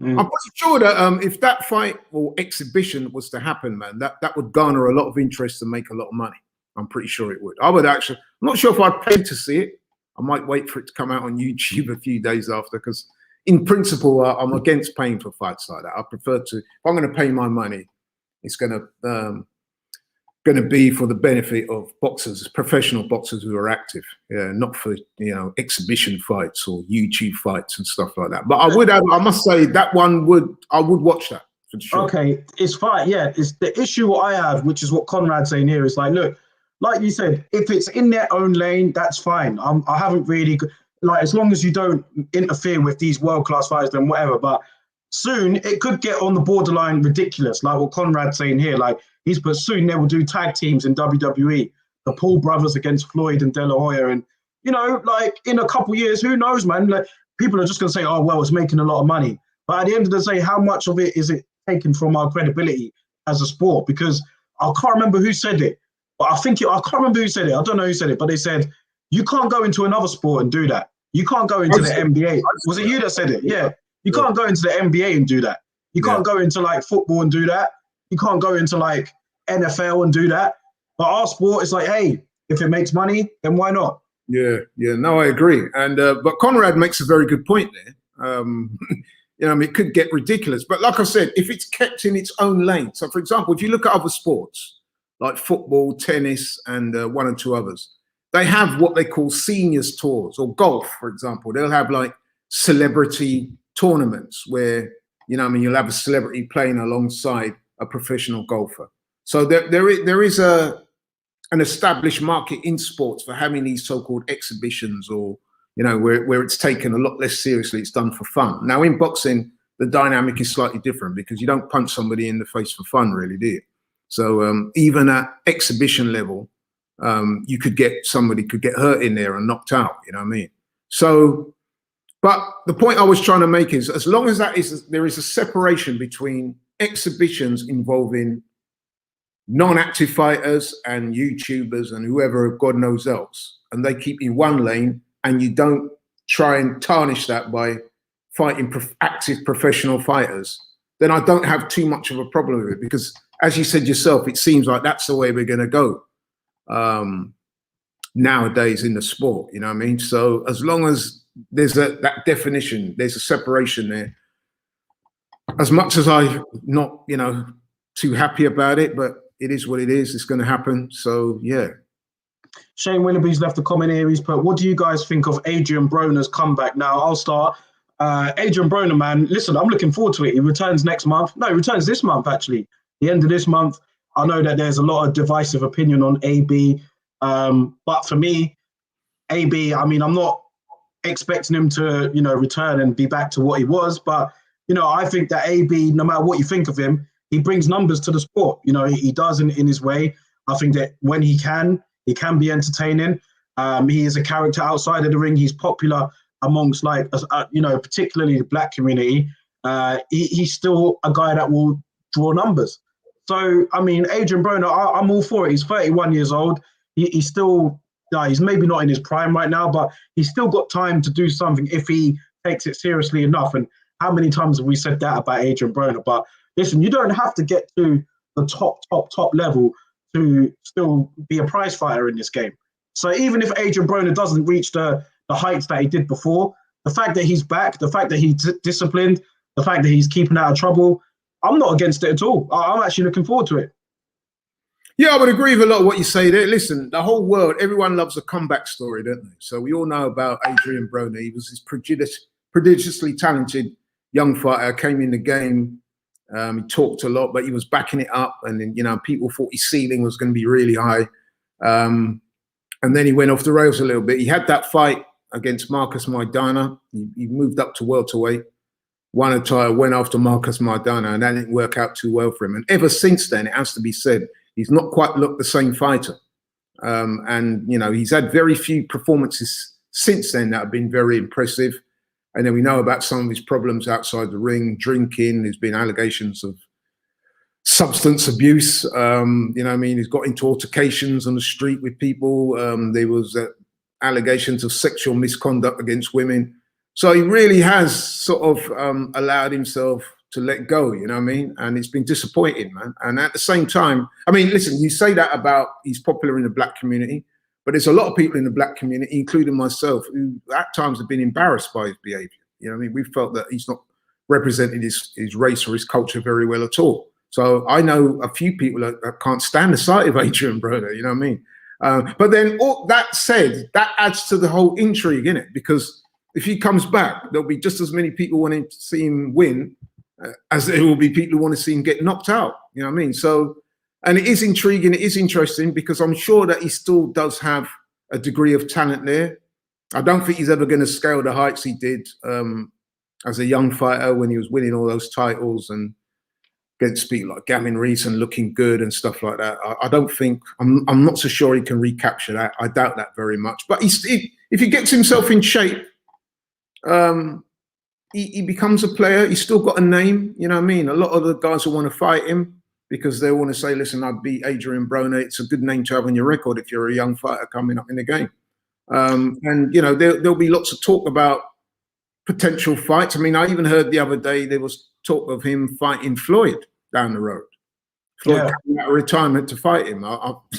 I'm pretty sure that if that fight or exhibition was to happen, man, that would garner a lot of interest and make a lot of money. I'm pretty sure it would. I would actually, I'm not sure if I'd pay to see it. I might wait for it to come out on YouTube a few days after, because in principle, I'm against paying for fights like that. I prefer to, if I'm going to pay my money, it's going to going to be for the benefit of boxers, professional boxers who are active, not for exhibition fights or YouTube fights and stuff like that. But I must say that I would watch that for sure. Okay, it's fine. Yeah, it's the issue what I have, which is what Conrad's saying here, is like, look, like you said, if it's in their own lane, that's fine. I haven't really like, as long as you don't interfere with these world-class fighters, then whatever. But soon it could get on the borderline ridiculous, like what Conrad's saying here. Like but soon they will do tag teams in WWE, the Paul brothers against Floyd and De La Hoya, and like in a couple years, who knows, man? Like people are just gonna say, oh well, it's making a lot of money. But at the end of the day, how much of it is it taken from our credibility as a sport? Because I can't remember who said it, but I can't remember who said it. I don't know who said it, but they said you can't go into another sport and do that. You can't go into the NBA. Was it you that said it? Yeah. You can't go into the NBA and do that. You can't go into like football and do that. You can't go into like NFL and do that. But our sport is like, hey, if it makes money, then why not? Yeah. No, I agree. And but Conrad makes a very good point there. It could get ridiculous. But like I said, if it's kept in its own lane. So, for example, if you look at other sports like football, tennis, and one or two others, they have what they call seniors tours, or golf, for example. They'll have like celebrity tournaments where you'll have a celebrity playing alongside a professional golfer. So there is an established market in sports for having these so-called exhibitions, or where it's taken a lot less seriously. It's done for fun. Now in boxing, the dynamic is slightly different because you don't punch somebody in the face for fun, really, do you? So even at exhibition level, somebody could get hurt in there and knocked out. You know what I mean? So. But the point I was trying to make is, as long as there is a separation between exhibitions involving non-active fighters and YouTubers and whoever, God knows else, and they keep in one lane, and you don't try and tarnish that by fighting active professional fighters, then I don't have too much of a problem with it. Because, as you said yourself, it seems like that's the way we're going to go nowadays in the sport. You know what I mean? So as long as there's that definition, there's a separation there. As much as I'm not, too happy about it, but it is what it is. It's going to happen. So, yeah. Shane Willoughby's left a comment here. He's put, what do you guys think of Adrian Broner's comeback? Now, I'll start. Adrian Broner, man, listen, I'm looking forward to it. He returns next month. No, he returns this month, actually. The end of this month. I know that there's a lot of divisive opinion on AB. But for me, AB, I'm not expecting him to, return and be back to what he was. But, I think that AB, no matter what you think of him, he brings numbers to the sport. He does in his way. I think that when he can be entertaining. He is a character outside of the ring. He's popular amongst particularly the black community. He's still a guy that will draw numbers. So, Adrian Broner, I'm all for it. He's 31 years old. He's still, he's maybe not in his prime right now, but he's still got time to do something if he takes it seriously enough. And how many times have we said that about Adrian Broner? But listen, you don't have to get to the top level to still be a prize fighter in this game. So even if Adrian Broner doesn't reach the heights that he did before, the fact that he's back, the fact that he's disciplined, the fact that he's keeping out of trouble, I'm not against it at all. I'm actually looking forward to it. Yeah, I would agree with a lot of what you say there. Listen, the whole world, everyone loves a comeback story, don't they? So we all know about Adrian Broner. He was this prodigiously talented young fighter, came in the game. He talked a lot, but he was backing it up. And then, people thought his ceiling was going to be really high. And then he went off the rails a little bit. He had that fight against Marcus Maidana. He moved up to welterweight, won a title, went after Marcus Maidana, and that didn't work out too well for him. And ever since then, it has to be said, he's not quite looked the same fighter. And he's had very few performances since then that have been very impressive. And then we know about some of his problems outside the ring, drinking. There's been allegations of substance abuse. He's got into altercations on the street with people. There was allegations of sexual misconduct against women. So he really has sort of allowed himself to let go, and it's been disappointing, man. And at the same time, listen, you say that about he's popular in the black community, but there's a lot of people in the black community, including myself, who at times have been embarrassed by his behavior. We felt that he's not represented his race or his culture very well at all. So I know a few people that can't stand the sight of Adrian Broner, you know what I mean? But then all that said, that adds to the whole intrigue, innit? Because if he comes back, there'll be just as many people wanting to see him win as there will be people who want to see him get knocked out, you know what I mean? So, and it is intriguing, it is interesting, because I'm sure that he still does have a degree of talent there. I don't think he's ever going to scale the heights he did as a young fighter when he was winning all those titles and against people like Gavin Rees and looking good and stuff like that. I don't think, I'm not so sure he can recapture that. I doubt that very much. But if he gets himself in shape, he becomes a player. He's still got a name, you know what I mean? A lot of the guys will want to fight him because they want to say, listen, I beat Adrian Broner. It's a good name to have on your record if you're a young fighter coming up in the game. And, you know, there'll be lots of talk about potential fights. I mean, I even heard the other day there was talk of him fighting Floyd down the road. Floyd coming out of retirement to fight him.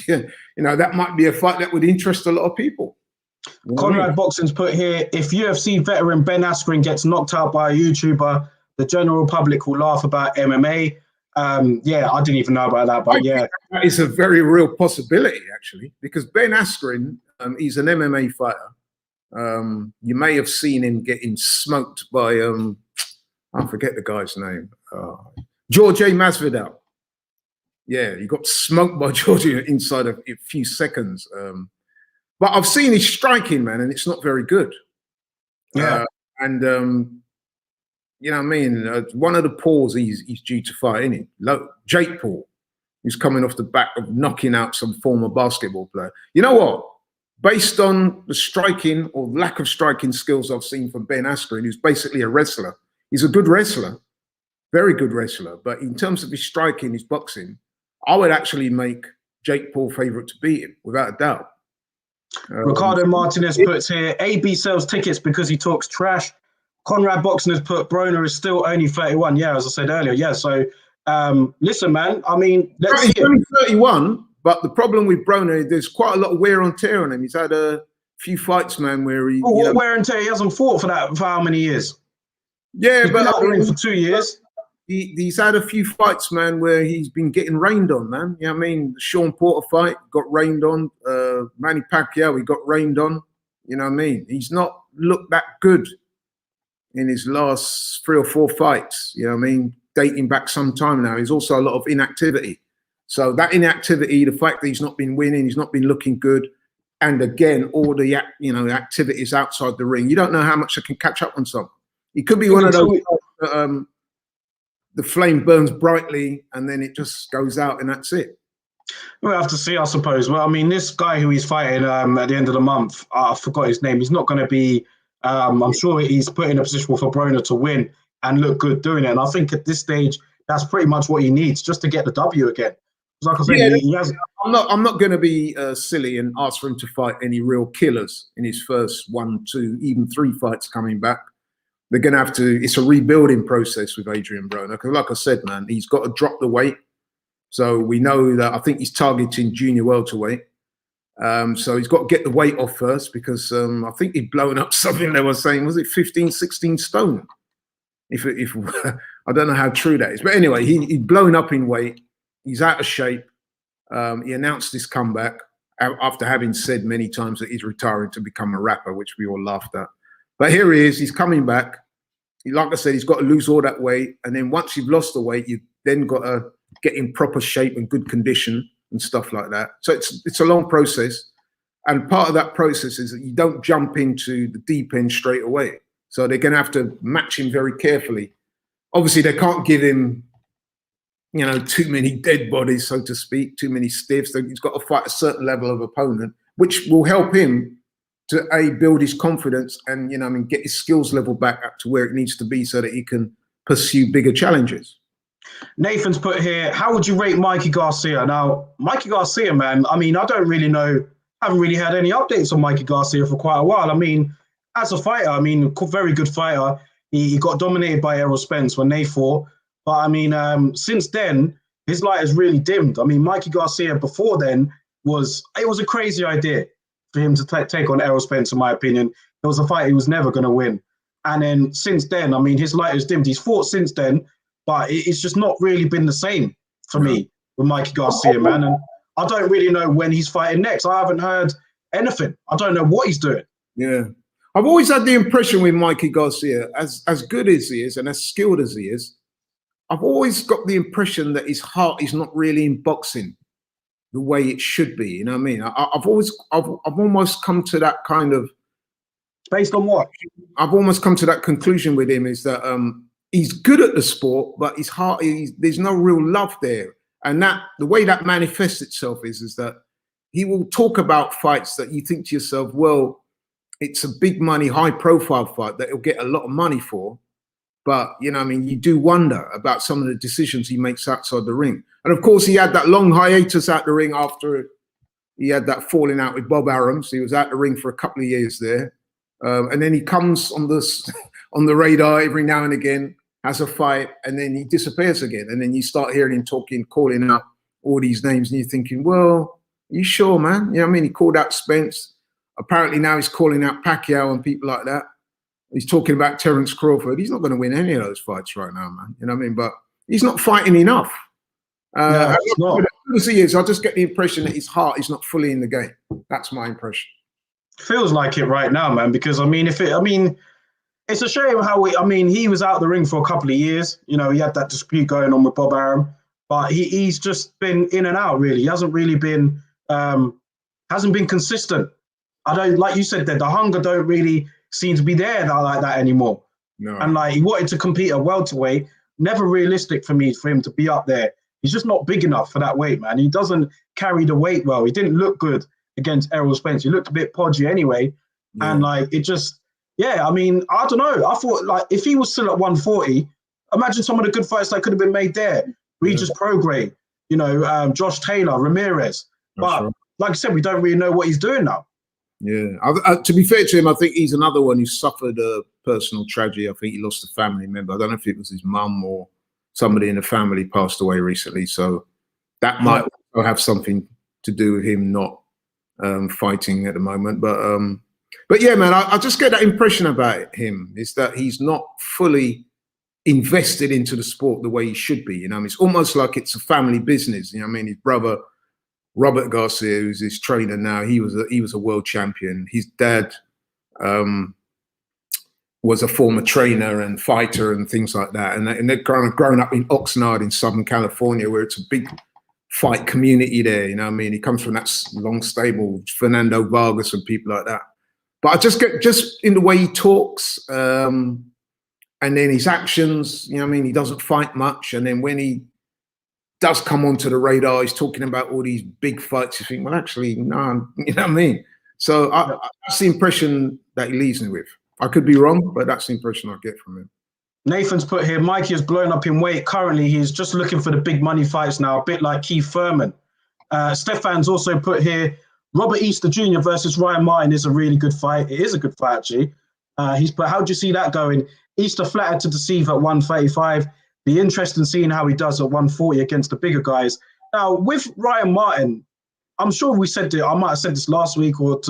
You know, that might be a fight that would interest a lot of people. Conrad Boxing's put here, if UFC veteran Ben Askren gets knocked out by a YouTuber, the general public will laugh about MMA. Yeah, I didn't even know about that, but yeah. That is a very real possibility, actually, because Ben Askren, he's an MMA fighter. You may have seen him getting smoked by, I forget the guy's name, George A. Masvidal. Yeah, he got smoked by George inside of a few seconds. But I've seen his striking, man, and it's not very good. Yeah. You know what I mean? One of the Pauls he's due to fight, isn't he? Jake Paul, who's coming off the back of knocking out some former basketball player. You know what? Based on the striking or lack of striking skills I've seen from Ben Askren, who's basically a wrestler. He's a good wrestler, very good wrestler. But in terms of his striking, his boxing, I would actually make Jake Paul favorite to beat him, without a doubt. Ricardo Martinez puts here, AB sells tickets because he talks trash. Conrad Boxing has put Broner is still only 31. Yeah, as I said earlier. Yeah, so listen, man, I mean, let's see. He's only 31, but the problem with Broner, there's quite a lot of wear and tear on him. He's had a few fights, man, where he... What wear and tear? He hasn't fought for how many years? Yeah, he's been out the ring for 2 years. He's had a few fights, man, where he's been getting rained on, man. You know what I mean? The Sean Porter fight got rained on. Manny Pacquiao, he got rained on. You know what I mean? He's not looked that good in his last 3 or 4 fights. You know what I mean? Dating back some time now. He's also a lot of inactivity. So that inactivity, the fact that he's not been winning, he's not been looking good, and again, all the activities outside the ring, you don't know how much I can catch up on some. He could be one of those the flame burns brightly and then it just goes out and that's it. We'll have to see, I suppose. Well, I mean, this guy who he's fighting at the end of the month, I forgot his name. He's not going to be, I'm sure he's put in a position for Broner to win and look good doing it. And I think at this stage, that's pretty much what he needs just to get the W again. Like I said, he has... I'm not going to be silly and ask for him to fight any real killers in his first 1, 2, even 3 fights coming back. They're going to have to, it's a rebuilding process with Adrian Broner. Because like I said, man, he's got to drop the weight. So we know that I think he's targeting junior welterweight. So he's got to get the weight off first because I think he'd blown up something they were saying, was it 15, 16 stone? If I don't know how true that is. But anyway, he'd blown up in weight. He's out of shape. He announced his comeback after having said many times that he's retiring to become a rapper, which we all laughed at. But here he is, he's coming back. Like I said, he's got to lose all that weight. And then once you've lost the weight, you've then got to get in proper shape and good condition and stuff like that. So it's a long process. And part of that process is that you don't jump into the deep end straight away. So they're going to have to match him very carefully. Obviously, they can't give him, too many dead bodies, so to speak, too many stiffs. So he's got to fight a certain level of opponent, which will help him to build his confidence and get his skills level back up to where it needs to be so that he can pursue bigger challenges. Nathan's put here, how would you rate Mikey Garcia? Now, Mikey Garcia, man, I mean, I don't really know, haven't really had any updates on Mikey Garcia for quite a while. I mean, as a fighter, I mean, very good fighter. He got dominated by Errol Spence when they fought. But I mean, since then, his light has really dimmed. I mean, Mikey Garcia before then was a crazy idea for him to take on Errol Spence, in my opinion. It was a fight he was never going to win. And then since then, I mean, his light has dimmed. He's fought since then, but it's just not really been the same for me with Mikey Garcia, man. And I don't really know when he's fighting next. I haven't heard anything. I don't know what he's doing. Yeah. I've always had the impression with Mikey Garcia, as good as he is and as skilled as he is, I've always got the impression that his heart is not really in boxing the way it should be. You know what I mean? I've almost come to that kind of. Based on what? I've almost come to that conclusion with him, is that he's good at the sport, but his heart, there's no real love there. And that the way that manifests itself is that he will talk about fights that you think to yourself, well, it's a big money, high profile fight that he'll get a lot of money for. But, you know, I mean, you do wonder about some of the decisions he makes outside the ring. And of course, he had that long hiatus out the ring after he had that falling out with Bob Arum. So he was out the ring for a couple of years there. And then he comes on the radar every now and again, has a fight, and then he disappears again. And then you start hearing him talking, calling out all these names, and you're thinking, well, are you sure, man? You know what I mean? He called out Spence. Apparently now he's calling out Pacquiao and people like that. He's talking about Terence Crawford. He's not going to win any of those fights right now, man. You know what I mean? But he's not fighting enough. No, it's not. As he is, I just get the impression that his heart is not fully in the game. That's my impression. Feels like it right now, man. Because I mean, it's a shame how he was out the ring for a couple of years. You know, he had that dispute going on with Bob Arum, but he's just been in and out. Really, he hasn't really been consistent. I don't, like you said, that the hunger don't really seem to be there like that anymore. No. And like he wanted to compete at welterweight, never realistic for him to be up there. He's just not big enough for that weight, man. He doesn't carry the weight well. He didn't look good against Errol Spence. He looked a bit podgy anyway. Yeah. And like it just, yeah, I mean, I don't know. I thought like if he was still at 140, imagine some of the good fights that could have been made there. Regis Prograis, you know, Josh Taylor, Ramirez. But like I said, we don't really know what he's doing now. Yeah, to be fair to him, I think he's another one who suffered a personal tragedy. I think he lost a family member. I don't know if it was his mum or somebody in the family passed away recently. So that might have something to do with him not fighting at the moment. But yeah, man, I just get that impression about him, is that he's not fully invested into the sport the way he should be. You know, it's almost like it's a family business. You know what I mean? His brother, Robert Garcia, who's his trainer now, he was a world champion. His dad was a former trainer and fighter and things like that. And they're kind of grown up in Oxnard in Southern California, where it's a big fight community there. You know what I mean? He comes from that long stable, Fernando Vargas and people like that. But I just get, just in the way he talks and then his actions, you know what I mean? He doesn't fight much. And then when he does come onto the radar, he's talking about all these big fights. You think, well, actually, no, you know what I mean? So that's the impression that he leaves me with. I could be wrong, but that's the impression I get from him. Nathan's put here, Mikey has blown up in weight. Currently, he's just looking for the big money fights now, a bit like Keith Thurman. Stefan's also put here, Robert Easter Jr. versus Ryan Martin is a really good fight. It is a good fight, actually. He's put, how do you see that going? Easter flattered to deceive at 135. Be interested in seeing how he does at 140 against the bigger guys. Now, with Ryan Martin, I'm sure we said it, I might have said this last week or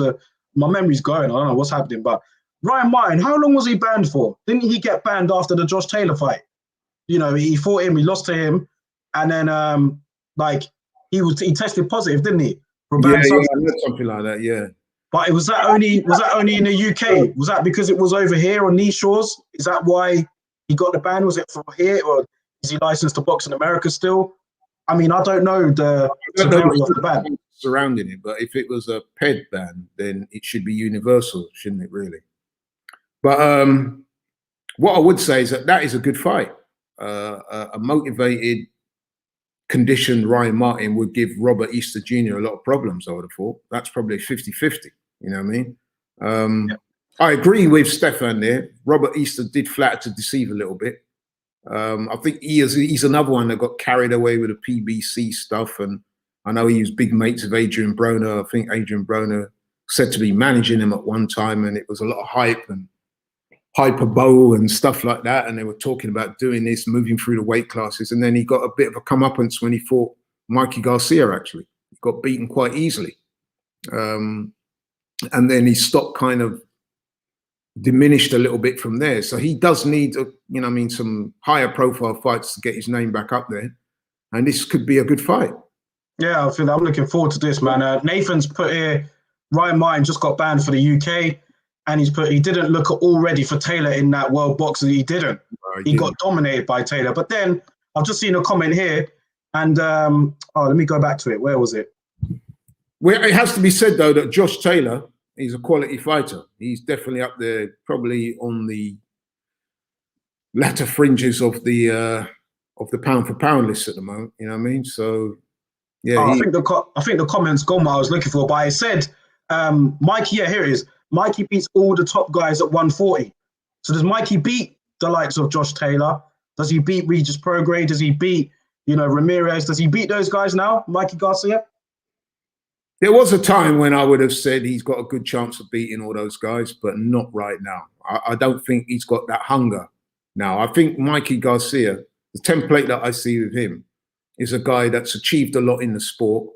my memory's going, I don't know what's happening, but Ryan Martin, how long was he banned for? Didn't he get banned after the Josh Taylor fight? You know, he fought him, he lost to him, and then he tested positive, didn't he? For something like that, yeah. But was that only in the UK? Was that because it was over here on these shores? Is that why he got the ban? Was it from here, or is he licensed to box in America still? I mean, I don't know the severity of the ban surrounding it, but if it was a PED ban, then it should be universal, shouldn't it? Really. But what I would say is that is a good fight. A motivated, conditioned Ryan Martin would give Robert Easter Jr. a lot of problems, I would have thought. That's probably 50-50, you know what I mean? I agree with Stefan there. Robert Easter did flatter to deceive a little bit. I think he's another one that got carried away with the PBC stuff. And I know he was big mates of Adrian Broner. I think Adrian Broner said to be managing him at one time, and it was a lot of hype and hyperbole and stuff like that. And they were talking about doing this, moving through the weight classes. And then he got a bit of a comeuppance when he fought Mikey Garcia, actually. He got beaten quite easily. And then his stock kind of diminished a little bit from there. So he does need, some higher profile fights to get his name back up there. and this could be a good fight. Yeah, I feel I'm looking forward to this, man. Nathan's put here, Ryan Martin just got banned for the UK, and he's put he didn't look already for Taylor in that world boxing. He didn't. He got dominated by Taylor. But then I've just seen a comment here, and let me go back to it. Where was it? Well, it has to be said though that Josh Taylor, he's a quality fighter. He's definitely up there, probably on the latter fringes of the pound for pound list at the moment. You know what I mean? So yeah, I think the comments gone what I was looking for, but I said Mikey. Yeah, here it is. Mikey beats all the top guys at 140. So does Mikey beat the likes of Josh Taylor? Does he beat Regis Prograis? Does he beat Ramirez? Does he beat those guys now, Mikey Garcia? There was a time when I would have said he's got a good chance of beating all those guys, but not right now. I don't think he's got that hunger now. I think Mikey Garcia, the template that I see with him, is a guy that's achieved a lot in the sport.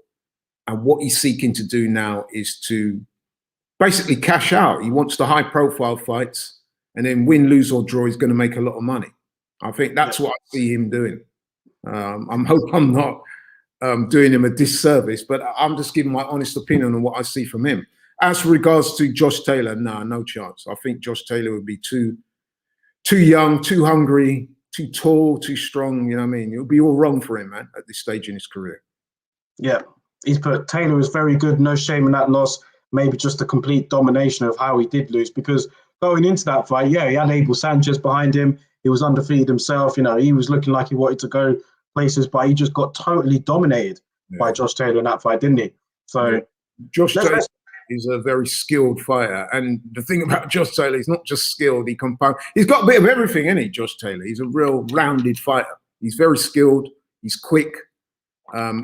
And what he's seeking to do now is to basically cash out. He wants the high profile fights, and then win, lose or draw, he's going to make a lot of money. I think that's what I see him doing. I'm hoping I'm not doing him a disservice, but I'm just giving my honest opinion on what I see from him. As regards to Josh Taylor, no chance. I think Josh Taylor would be too young, too hungry, too tall, too strong. You know what I mean? It would be all wrong for him, man, at this stage in his career. Yeah, he's put Taylor was very good. No shame in that loss. Maybe just a complete domination of how he did lose, because going into that fight, yeah, he had Abel Sanchez behind him. He was undefeated himself. He was looking like he wanted to go places, but he just got totally dominated by Josh Taylor in that fight, didn't he? So Josh Taylor is a very skilled fighter, and the thing about Josh Taylor, he's not just skilled. He's got a bit of everything, isn't he? Josh Taylor. He's a real rounded fighter. He's very skilled. He's quick.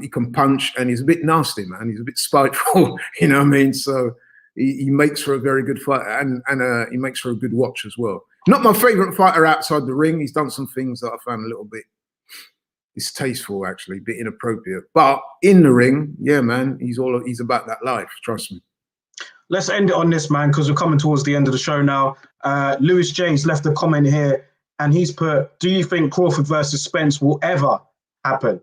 He can punch, and he's a bit nasty, man. He's a bit spiteful. You know what I mean? So he makes for a very good fighter, and he makes for a good watch as well. Not my favorite fighter outside the ring. He's done some things that I found a little bit distasteful, actually, a bit inappropriate. But in the ring, yeah, man, he's about that life. Trust me. Let's end it on this, man, because we're coming towards the end of the show now. Lewis James left a comment here, and he's put, do you think Crawford versus Spence will ever happen?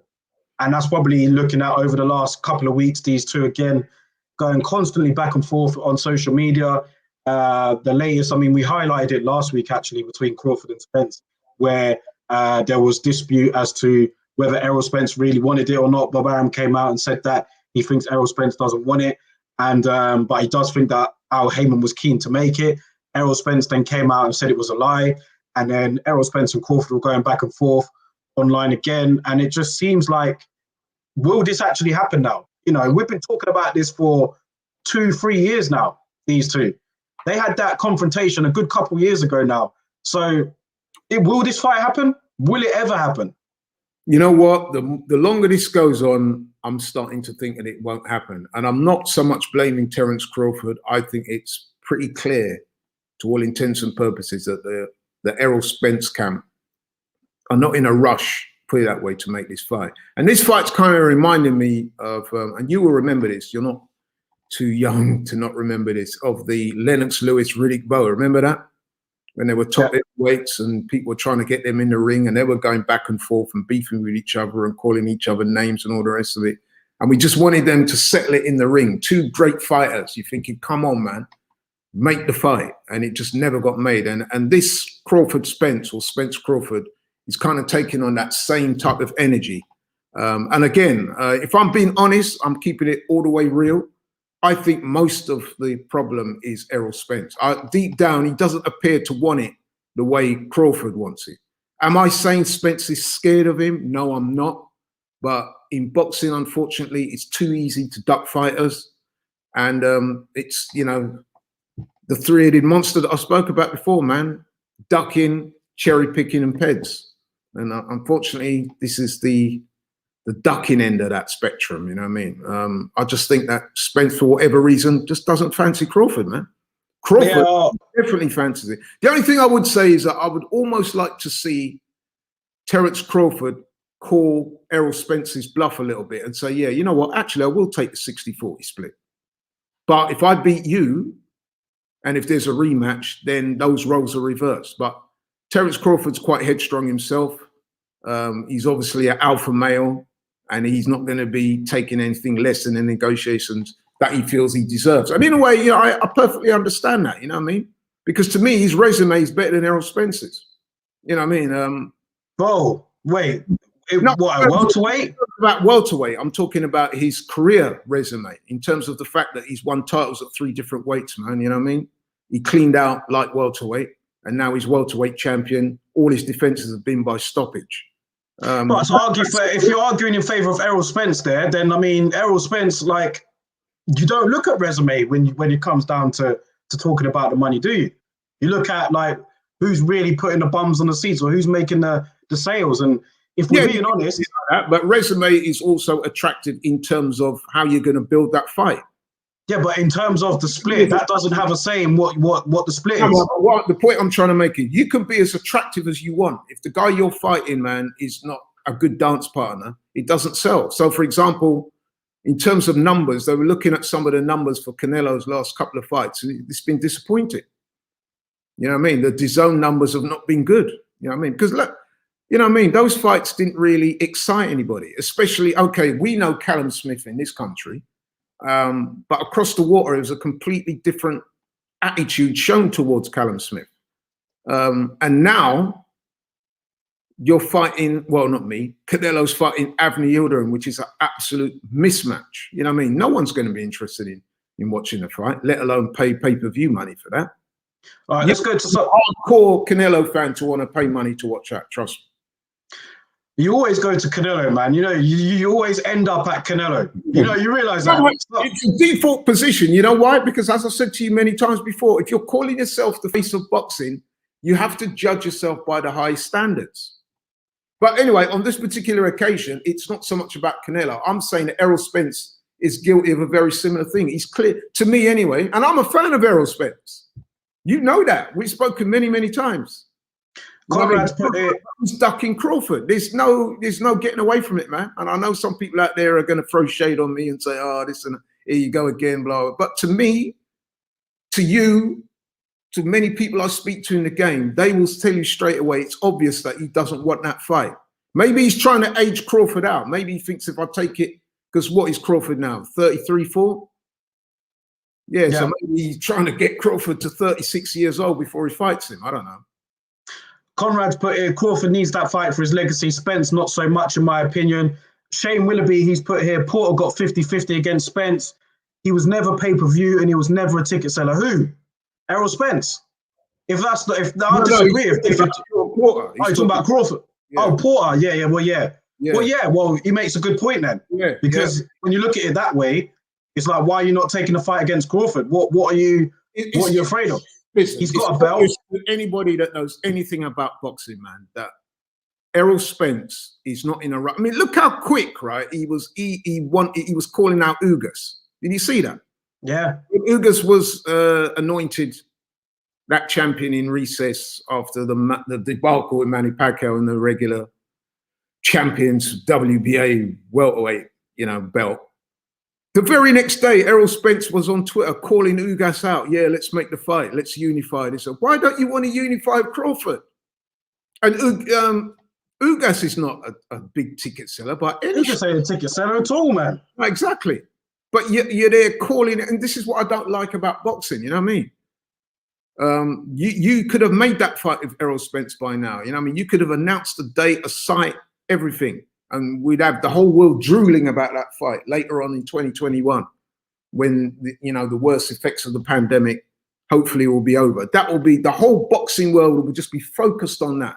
And that's probably looking at over the last couple of weeks, these two again going constantly back and forth on social media. The latest, we highlighted it last week, actually, between Crawford and Spence, where there was dispute as to whether Errol Spence really wanted it or not. Bob Arum came out and said that he thinks Errol Spence doesn't want it. And but he does think that Al Heyman was keen to make it. Errol Spence then came out and said it was a lie. And then Errol Spence and Crawford were going back and forth online again. And it just seems like, will this actually happen now? We've been talking about this for 2-3 years now, these two. They had that confrontation a good couple years ago now. So will this fight happen? Will it ever happen? You know what? The longer this goes on, I'm starting to think that it won't happen. And I'm not so much blaming Terence Crawford. I think it's pretty clear to all intents and purposes that the Errol Spence camp are not in a rush, put it that way, to make this fight. And this fight's kind of reminding me of, and you will remember this, you're not too young to not remember this, of the Lennox Lewis Riddick Bowe. Remember that? When they were top weights and people were trying to get them in the ring, and they were going back and forth and beefing with each other and calling each other names and all the rest of it. And we just wanted them to settle it in the ring. Two great fighters. You're thinking, come on, man, make the fight. And it just never got made. And this Crawford Spence, or Spence Crawford, is kind of taking on that same type of energy. And again, if I'm being honest, I'm keeping it all the way real. I think most of the problem is Errol Spence. Deep down, he doesn't appear to want it the way Crawford wants it. Am I saying Spence is scared of him? No, I'm not. But in boxing, unfortunately, it's too easy to duck fighters. And it's, the three-headed monster that I spoke about before, man. Ducking, cherry picking and peds. And unfortunately, this is the ducking end of that spectrum, you know what I mean? I just think that Spence, for whatever reason, just doesn't fancy Crawford, man. Crawford definitely fancies it. The only thing I would say is that I would almost like to see Terence Crawford call Errol Spence's bluff a little bit and say, yeah, you know what, actually, I will take the 60-40 split. But if I beat you, and if there's a rematch, then those roles are reversed. But Terence Crawford's quite headstrong himself. He's obviously an alpha male. and he's not going to be taking anything less than the negotiations that he feels he deserves. And in a way, I perfectly understand that. You know what I mean? Because to me, his resume is better than Errol Spence's. You know what I mean? Bro, wait. No, what, a welterweight? About welterweight, I'm talking about his career resume in terms of the fact that he's won titles at 3 different weights, man. You know what I mean? He cleaned out like welterweight, and now he's welterweight champion. All his defenses have been by stoppage. But to argue if you're arguing in favor of Errol Spence there, then I mean Errol Spence, like, you don't look at resume when it comes down to talking about the money, do you? You look at like who's really putting the bums on the seats or who's making the sales. And if we're being honest, but resume is also attractive in terms of how you're going to build that fight. Yeah, but in terms of the split, that doesn't have a say in what the split is. The point I'm trying to make is you can be as attractive as you want. If the guy you're fighting, man, is not a good dance partner, it doesn't sell. So, for example, in terms of numbers, they were looking at some of the numbers for Canelo's last couple of fights, and it's been disappointing. You know what I mean? The DAZN numbers have not been good. You know what I mean? Because look, you know what I mean? Those fights didn't really excite anybody, especially, okay, we know Callum Smith in this country, but across the water, it was a completely different attitude shown towards Callum Smith. And now you're fighting, well, not me, Canelo's fighting Avni Yildirim, which is an absolute mismatch. You know what I mean? No one's going to be interested in watching the fight, let alone pay pay-per-view money for that. All right, let's go to some hardcore Canelo fan to want to pay money to watch that. Trust me. You always go to Canelo, man. You know, you always end up at Canelo. You know, you realize that. It's a default position. You know why? Because as I said to you many times before, if you're calling yourself the face of boxing, you have to judge yourself by the high standards. But anyway, on this particular occasion, it's not so much about Canelo. I'm saying that Errol Spence is guilty of a very similar thing. He's clear, to me anyway, and I'm a fan of Errol Spence. You know that. We've spoken many, many titimes. Conrad's put it. He's ducking Crawford. There's no getting away from it, man. And I know some people out there are going to throw shade on me and say, "Oh, this and here you go again," blah, blah. But to me, to you, to many people I speak to in the game, they will tell you straight away it's obvious that he doesn't want that fight. Maybe he's trying to age Crawford out. Maybe he thinks if I take it, because what is Crawford now? 33, 4? Yeah, so maybe he's trying to get Crawford to 36 years old before he fights him. I don't know. Conrad's put here, Crawford needs that fight for his legacy. Spence, not so much, in my opinion. Shane Willoughby, he's put here, Porter got 50-50 against Spence. He was never pay-per-view and he was never a ticket seller. Who? Errol Spence. I disagree. Porter. You're talking about Crawford. Yeah. Oh, Porter. Yeah. Well, he makes a good point then. Yeah. Because when you look at it that way, it's like, why are you not taking a fight against Crawford? What are you afraid of? Listen, he's got a belt. Anybody that knows anything about boxing, man, that Errol Spence is not in a rush. I mean, look how quick, right? He was calling out Ugas. Did you see that? Yeah. Ugas was anointed that champion in recess after the debacle with Manny Pacquiao and the regular champions WBA welterweight, belt. The very next day, Errol Spence was on Twitter calling Ugas out. Yeah, let's make the fight. Let's unify this. So why don't you want to unify Crawford? And Ugas is not a big ticket seller, but he just ain't a ticket seller at all, man. Exactly. But you're there calling it, and this is what I don't like about boxing. You know what I mean? You could have made that fight with Errol Spence by now. You know what I mean? You could have announced a date, a site, everything. And we'd have the whole world drooling about that fight later on in 2021 when, the worst effects of the pandemic hopefully will be over. That will be, the whole boxing world will just be focused on that.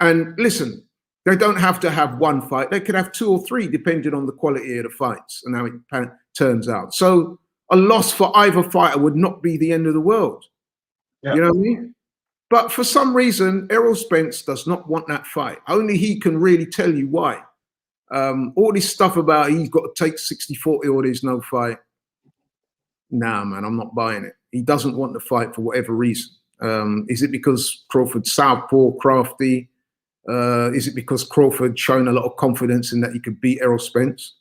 And listen, they don't have to have one fight. They could have 2 or 3 depending on the quality of the fights and how it turns out. So a loss for either fighter would not be the end of the world. Yeah. You know what I mean? But for some reason, Errol Spence does not want that fight. Only he can really tell you why. All this stuff about he's got to take 60-40 or there's no fight. Nah, man, I'm not buying it. He doesn't want the fight for whatever reason. Is it because Crawford's southpaw, crafty? Is it because Crawford shown a lot of confidence in that he could beat Errol Spence?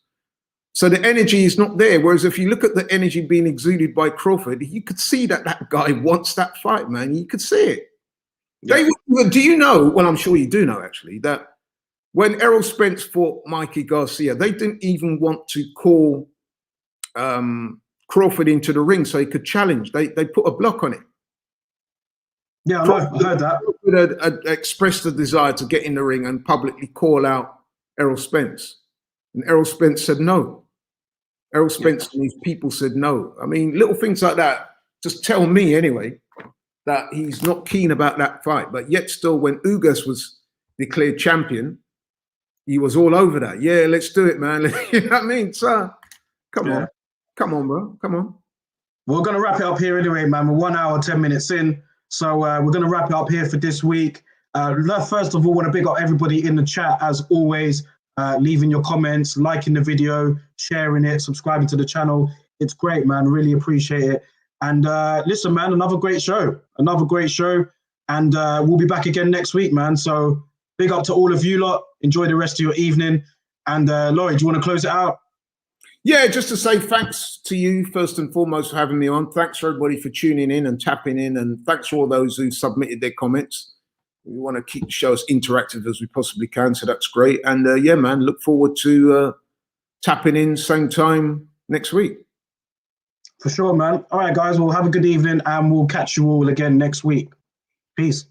So the energy is not there. Whereas if you look at the energy being exuded by Crawford, you could see that guy wants that fight, man. You could see it. Yeah. Do you know, well, I'm sure you do know actually, that when Errol Spence fought Mikey Garcia, they didn't even want to call Crawford into the ring so he could challenge. They put a block on it. Yeah, I know. I heard that. Crawford had expressed the desire to get in the ring and publicly call out Errol Spence. And Errol Spence said no. Errol Spence and his people said no. I mean, little things like that just tell me anyway that he's not keen about that fight. But yet still, when Ugas was declared champion, he was all over that. Yeah, let's do it, man. You know what I mean? So, come on, bro. Come on. We're going to wrap it up here anyway, man. We're 1 hour, 10 minutes in. So we're going to wrap it up here for this week. First of all, want to big up everybody in the chat, as always, leaving your comments, liking the video, sharing it, subscribing to the channel. It's great, man. Really appreciate it. And listen, man, another great show. And we'll be back again next week, man. So big up to all of you lot. Enjoy the rest of your evening. And Lloyd, do you want to close it out? Yeah, just to say thanks to you, first and foremost, for having me on. Thanks for everybody for tuning in and tapping in. And thanks for all those who submitted their comments. We want to keep the show as interactive as we possibly can, so that's great. And yeah, man, look forward to tapping in same time next week. For sure, man. All right, guys, well, have a good evening, and we'll catch you all again next week. Peace.